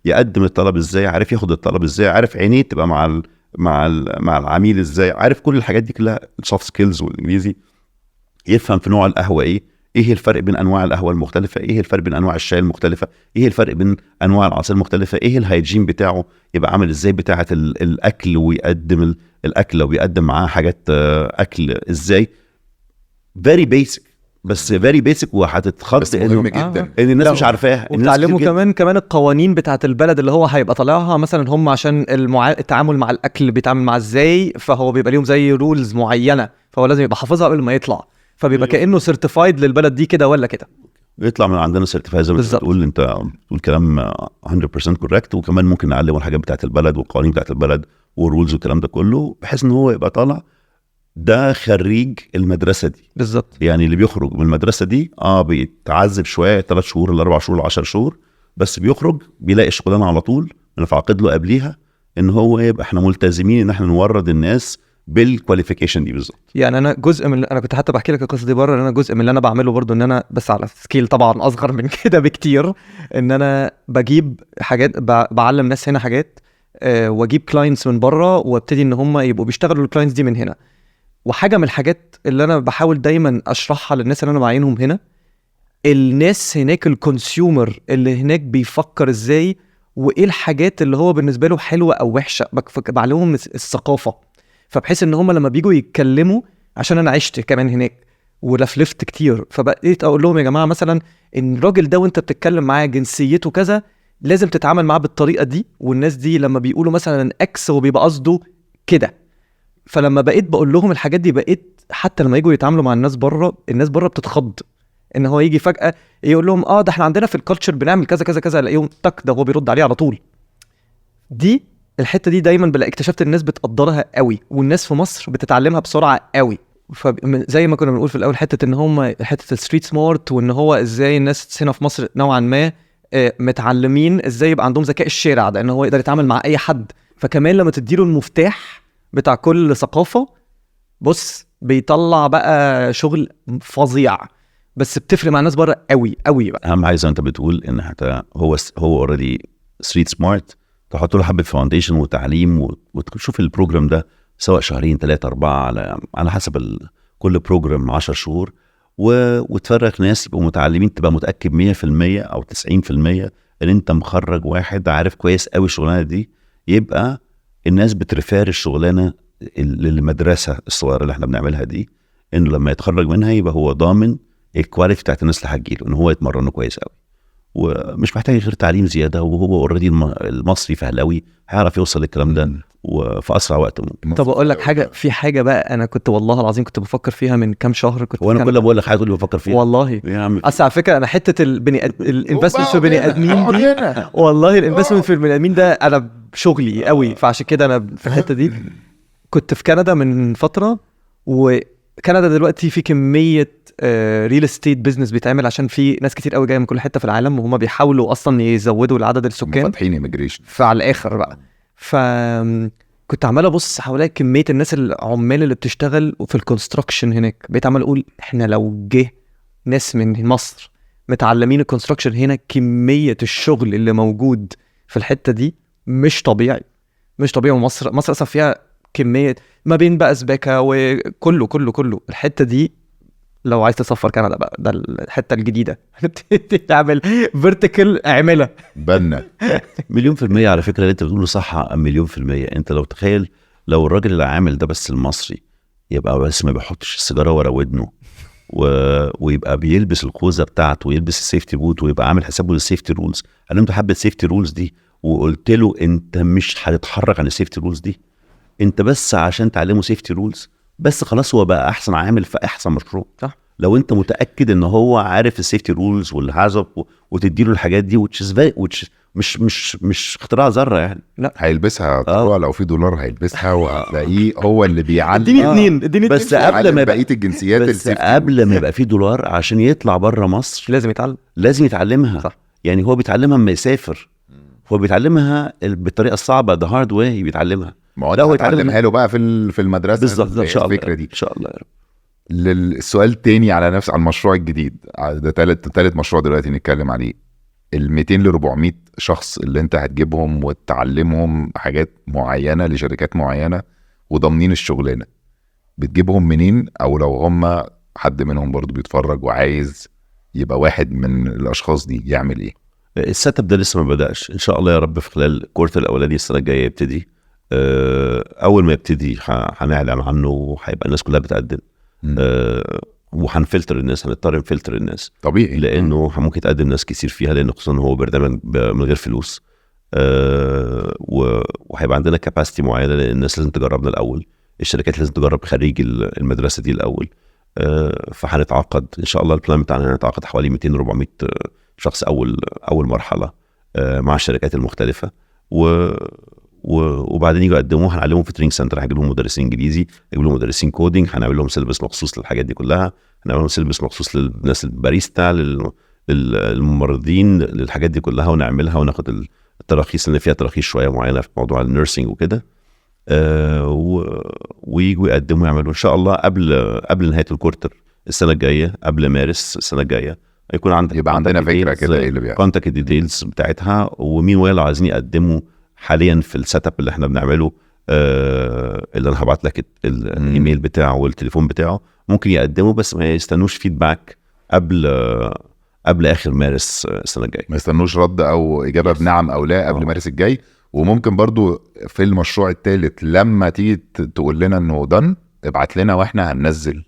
يقدم الطلب ازاي، عارف ياخد الطلب ازاي، عارف عينيه تبقى مع العميل ازاي، عارف كل الحاجات دي كلها السوفت سكيلز والانجليزي. يفهم في نوع القهوه ايه الفرق بين انواع القهوه المختلفه، ايه الفرق بين انواع الشاي المختلفه، ايه الفرق بين انواع العصير المختلفه، ايه الهايجين بتاعه يبقى عامل ازاي، بتاعه الاكل، ويقدم الاكل ويقدم معاه حاجات اكل ازاي. فيري بيسك، بس فيري بيسك، وهتتخض بس مهم جدا. ان الناس مش عارفاها. وتعلموا كمان القوانين بتاعه البلد اللي هو هيبقى طالعها، مثلا هم عشان التعامل مع الاكل بيتعامل مع ازاي، فهو بيبقى ليهم زي رولز معينه، فهو لازم يبقى حافظها قبل ما يطلع، فبيبقى كانه سيرتيفايد للبلد دي كده ولا كده. يطلع من عندنا سيرتيفايد زي ما بتقول انت، بتقول كلام 100% كوريكت. وكمان ممكن نعلمه الحاجات بتاعه البلد والقوانين بتاعه البلد والرولز والكلام ده كله، بحيث ان هو يبقى طالع ده خريج المدرسه دي بالظبط. يعني اللي بيخرج من المدرسه دي بيتعذب شويه 3 شهور ل 4 شهور ل 10 شهور، بس بيخرج بيلاقي الشغلانه على طول. نفعقد له قبليها ان هو يبقى احنا ملتزمين ان احنا نورد الناس بالكواليفيكيشن دي بالظبط. يعني انا جزء من، انا كنت حتى بحكي لك القصه دي بره، ان انا جزء من اللي انا بعمله برضو، ان انا بس على سكيل طبعا اصغر من كده بكتير، ان انا بجيب حاجات، بعلم ناس هنا حاجات، واجيب كلاينتس من بره، وابتدي ان هم يبقوا بيشتغلوا الكلاينتس دي من هنا. وحاجه من الحاجات اللي انا بحاول دايما اشرحها للناس اللي انا معينهم هنا، الناس هناك الكونسيومر اللي هناك بيفكر ازاي، وايه الحاجات اللي هو بالنسبه له حلوه او وحشه، بعلمهم الثقافه. فبحيث ان هم لما بيجوا يتكلموا، عشان انا عشت كمان هناك ولفلفت كتير، فبقيت اقول لهم يا جماعه مثلا ان الراجل ده وانت بتتكلم معاه جنسيته كذا، لازم تتعامل معاه بالطريقه دي، والناس دي لما بيقولوا مثلا اكس هو بيبقى قصده كده. فلما بقيت بقول لهم الحاجات دي، بقيت حتى لما يجوا يتعاملوا مع الناس بره بتتخض ان هو يجي فجاه يقول لهم ده احنا عندنا في الكالتشر بنعمل كذا كذا كذا، الاقيهم تك ده هو بيرد عليه على طول. دي الحته دي دايما بلاقي اكتشفت الناس بتقدرها قوي، والناس في مصر بتتعلمها بسرعه قوي. فزي ما كنا بنقول في الاول، حته ان هم حته الستريت سمارت، وان هو ازاي الناس هنا في مصر نوعا ما متعلمين ازاي يبقى عندهم ذكاء الشارع ده، ان هو يقدر يتعامل مع اي حد. فكمان لما تديله المفتاح بتاع كل ثقافه، بص بيطلع بقى شغل فظيع. بس بتفرق مع الناس بره قوي قوي بقى. اهم حاجه زي ما انت بتقول ان حتى هو اوريدي ستريت سمارت، تحط له حبه فاونديشن وتعليم، وتشوف البروجرام ده سواء شهرين 3 4 على حسب كل بروجرام 10 شهور، وتفرغ ناس يبقوا متعلمين، تبقى متاكد 100% او 90% ان انت مخرج واحد عارف كويس قوي الشغلانه دي. يبقى الناس بترفير الشغلانه للمدرسه الصغيره اللي احنا بنعملها دي، انه لما يتخرج منها يبقى هو ضامن الكواليتي بتاعت الناس اللي هتجيله، ان هو يتمرنه كويس قوي، ومش محتاج غير تعليم زياده، وهو اوريدي المصري فهلاوي هيعرف يوصل للكلام ده وفي اسرع وقت ممكن. طب اقول لك حاجه، في حاجه بقى انا كنت والله العظيم كنت بفكر فيها من كام شهر. كنت وانا كل بقول لك حاجه تقول لي بفكر فيها والله يا عم. اصل على فكره انا حته الانفستمنت في البني ادمين دي، والله الانفستمنت في البني ادمين ده انا شغلي قوي. فعشان كده انا في الحته دي كنت في كندا من فتره، وكندا دلوقتي في كميه ريل استيت بزنس بيتعمل، عشان في ناس كتير قوي جايه من كل حته في العالم، وهم بيحاولوا اصلا يزودوا العدد السكان، فاتحين ايميجريشن فعلى الاخر بقى. فكنت عمال ابص حواليا كميه الناس العمال اللي بتشتغل في الكونستراكشن هناك، بقيت عمال اقول احنا لو جه ناس من مصر متعلمين الكونستراكشن هنا، كميه الشغل اللي موجود في الحته دي مش طبيعي، مش طبيعي. ومصر اصلا فيها كميه ما بين بقى سباكه وكله كله كله. الحته دي لو عايز تسافر كندا بقى، ده الحته الجديده تعمل فيرتيكال اعملها بنا 1,000,000% على فكره اللي انت بتقوله صح 1,000,000%. انت لو تخيل لو الراجل اللي عامل ده بس المصري يبقى بس ما بيحطش السيجاره ورا ودنه، ويبقى بيلبس الخوذه بتاعته ويلبس السيفتي بوت، ويبقى عامل حسابه للسيفتي رولز. انا انت حابب السيفتي رولز دي، وقلت له انت مش هتتحرك عن السيفتي رولز دي، انت بس عشان تعلمه سيفتي رولز بس، خلاص هو بقى احسن عامل في احسن مشروع. صح. لو انت متاكد ان هو عارف السيفتي رولز والهازب، وتديله الحاجات دي مش اختراع ذره يعني. لا هيلبسها طبعا، لو في دولار هيلبسها، وهتلاقيه هو اللي بيعلم. اديني بس قبل ما بقيه الجنسيات بس قبل ما يبقى في دولار عشان يطلع بره مصر لازم يتعلمها. صح. يعني هو بيتعلمها لما يسافر، هو بيتعلمها بالطريقه الصعبه، ده هارد واي بيتعلمها. ما هو يتعلمها له بقى في المدرسه بالظبط ان شاء الله. الفكره دي ان شاء الله يا رب. للسؤال التاني على المشروع الجديد ده، تالت مشروع دلوقتي نتكلم عليه. 200 ل 400 شخص اللي انت هتجيبهم وتعلمهم حاجات معينه لشركات معينه وضامنين الشغلانه، بتجيبهم منين؟ او لو هم حد منهم برضو بيتفرج وعايز يبقى واحد من الاشخاص دي، يعمل ايه؟ السيت اب ده لسه ما بدأش، ان شاء الله يا رب في خلال الكورتر الاولاني السنه الجايه يبتدي. اول ما يبتدي هنعلن عنه وهيبقى الناس كلها بتقدم. وهنفلتر الناس، هنضطر نفلتر الناس طبيعي، لانه ممكن تقدم ناس كتير فيها، لان خصوصا هو برنامج من غير فلوس. وهيبقى عندنا كاباسيتي معينه، لان الناس لازم تجربنا الاول، الشركات لازم تجرب خريج المدرسه دي الاول. فهنتعاقد ان شاء الله، البلان بتاعنا هنتعاقد حوالي 200 400 شخص اول مرحله مع الشركات المختلفه. وبعدين يجوا يقدموا، هنعلمهم في تريننج سنتر، هنجيب لهم مدرسين انجليزي، هنجيب لهم مدرسين كودينج، هنعمل لهم سيلبس مخصوص للحاجات دي كلها، هنعمل لهم سيلبس مخصوص للناس الباريستا، للممرضين، للحاجات دي كلها، ونعملها وناخد التراخيص اللي فيها تراخيص شويه معينه في موضوع النيرسينج وكده. ويجوا يقدموا يعملوا ان شاء الله قبل نهايه الكورتر السنه الجايه، قبل مارس السنه الجايه يكون عندك، يبقى عندنا فكره كده ايه اللي بيحصل، كونتاكت ديتيلز بتاعتها، ومين وين عايزين يقدموا حاليا في السيت اب اللي احنا بنعمله. اللي انا هبعت لك الايميل بتاعه والتليفون بتاعه، ممكن يقدموا بس ما يستنوش فيدباك قبل اخر مارس السنه الجايه، ما يستنوش رد او اجابه بنعم او لا قبل مارس الجاي. وممكن برضو في المشروع الثالث لما تيجي تقول لنا انه دن، ابعت لنا واحنا هننزل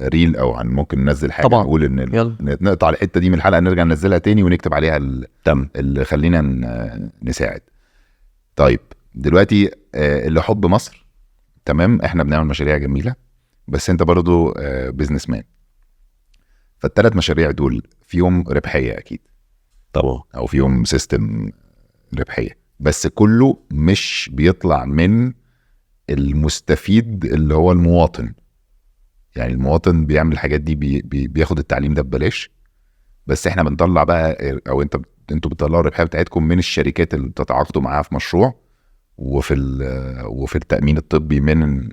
ريل او ممكن ننزل حاجه طبعا. نقول ان نقطع الحته دي من الحلقه، نرجع ننزلها تاني ونكتب عليها اللي خلينا نساعد. طيب دلوقتي اللي حب مصر، تمام، احنا بنعمل مشاريع جميله، بس انت برضو بيزنس مان، فالثلاث مشاريع دول فيهم ربحيه اكيد طبعا، او فيهم سيستم ربحيه، بس كله مش بيطلع من المستفيد اللي هو المواطن. يعني المواطن بيعمل الحاجات دي، بياخد التعليم ده ببلاش، بس احنا بنطلع بقى، او انتوا بتطلعوا الربحيه بتاعتكم من الشركات اللي بتتعاقدوا معاها في مشروع، وفي التامين الطبي من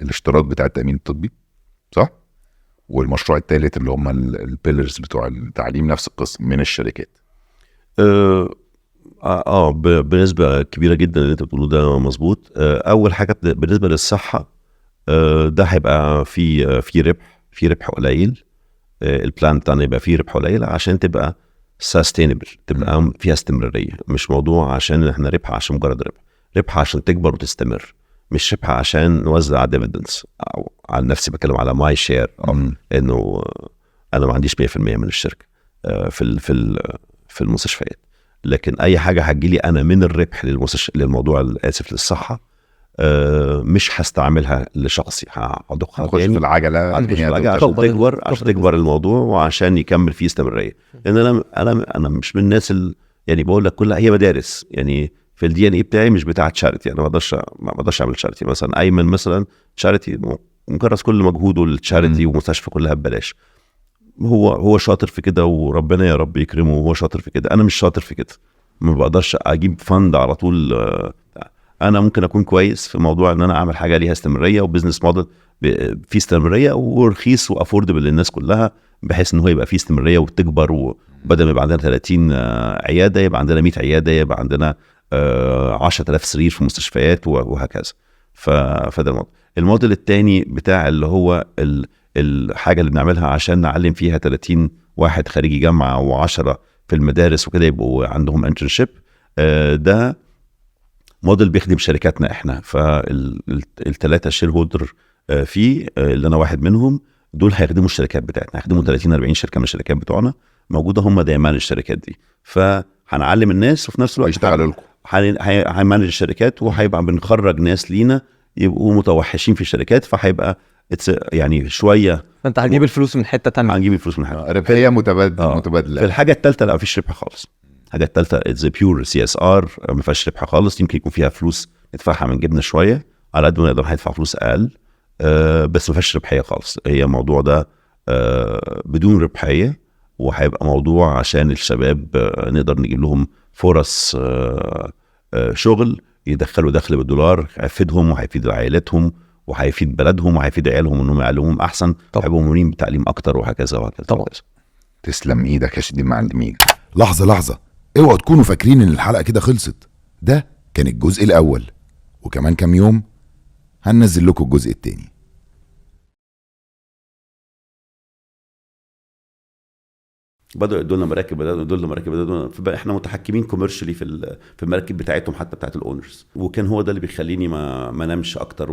الاشتراك بتاع التامين الطبي، صح؟ والمشروع الثالث اللي هم البيلرز بتوع التعليم نفس القسم من الشركات. بنسبه كبيره جدا اللي انت بتقوله ده مظبوط. اول حاجه بالنسبه للصحه، ده هيبقى في ربح قليل. البلان بتاعنا يبقى فيه ربح قليل عشان تبقى سستينبل، تبقى فيها استمراريه، مش موضوع عشان احنا ربح عشان مجرد ربح عشان تكبر وتستمر، مش ربح عشان نوزع ديفيدنس. او عن نفسي بتكلم على ماي شير، انه انا ما عنديش 100% من الشركه في المستشفيات، لكن اي حاجه هتجيلي انا من الربح للموضوع الاسف للصحه، مش هستعملها لشخصي، هضخها في العجله عشان تكبر الموضوع وعشان يكمل فيه استمراريه. لان انا مش من الناس يعني بقول لك كلها هي مدارس، يعني في الدي ان اي بتاعي مش بتاع تشاريتي، انا ما اقدرش اعمل تشاريتي. مثلا ايمن مثلا تشاريتي مكرس كل مجهوده للتشاريتي ومستشفى كلها ببلاش، هو شاطر في كده وربنا يا رب يكرمه، وهو شاطر في كده. انا مش شاطر في كده، ما بقدرش اجيب فند على طول. انا ممكن اكون كويس في موضوع ان انا اعمل حاجه ليها استمراريه وبزنس موديل في استمراريه ورخيص وافوردبل للناس كلها، بحيث ان هو يبقى فيه استمراريه وتكبر، وبدل ما يبقى عندنا 30 عياده يبقى عندنا 100 عياده، يبقى عندنا 10,000 سرير في مستشفيات وهكذا. فده الموديل الثاني بتاع اللي هو الحاجه اللي بنعملها عشان نعلم فيها 30 واحد خريجي جامعه و10 في المدارس وكده يبقوا عندهم انترنشيب. ده موديل بيخدم شركاتنا احنا، فالثلاثه شير هولدر فيه اللي انا واحد منهم، دول هيخدموا الشركات بتاعتنا، هيخدموا 30-40 شركه من الشركات بتوعنا موجوده، هم دايمان الشركات دي. فهنعلم الناس وفي نفس الوقت هيشتغلوا لكم، هيمانج الشركات، وهيبقى بنخرج ناس لينا يبقوا متوحشين في الشركات، فهيبقى يعني شويه انت هتجيب الفلوس من حته تانية، هنجيب الفلوس من حته ربحيه متبادله. في الحاجه الثالثه لا مفيش ربح خالص. الحاجه الثالثه اتس بيور CSR، ما فيهاش ربح خالص. يمكن يكون فيها فلوس ندفعها من جبنا شويه، على قد ما نقدر هندفع فلوس اقل، بس ما فيهاش ربحيه خالص. هي الموضوع ده بدون ربحيه، وهيبقى موضوع عشان الشباب نقدر نجيب لهم فرص شغل، يدخلوا دخل بالدولار، هيفيدهم وهيفيد عائلتهم وهيفيد بلدهم وهيفيد عيالهم انهم يعلموهم احسن، هيبقوا مؤمنين بالتعليم اكتر، وهكذا وهكذا. طبعا. تسلم ايدك يا شديد المعلمين. لحظة اوعوا تكونوا فاكرين ان الحلقة كده خلصت. ده كان الجزء الاول، وكمان كام يوم هننزل لكم الجزء التاني. بدأوا يدوا لنا مراكب، فبقى احنا متحكمين كوميرشلي في المراكب بتاعتهم حتى بتاعت الاونرز. وكان هو ده اللي بيخليني ما نمشي اكتر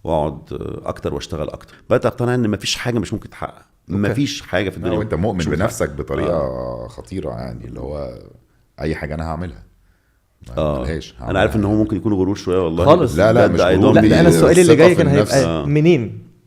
واقعد اكتر واشتغل اكتر. بقيت اقتنع ان مفيش حاجه مش ممكن تتحقق، مفيش حاجه في الدنيا. وانت مؤمن مش بنفسك بطريقه خطيره يعني، اللي هو اي حاجه انا هعملها ملهاش. انا عارف ان هو ممكن يكون غرور شويه والله خالص. لا مش غرور. لا، ده انا السؤال اللي جاي كان الثقة في هيبقى منين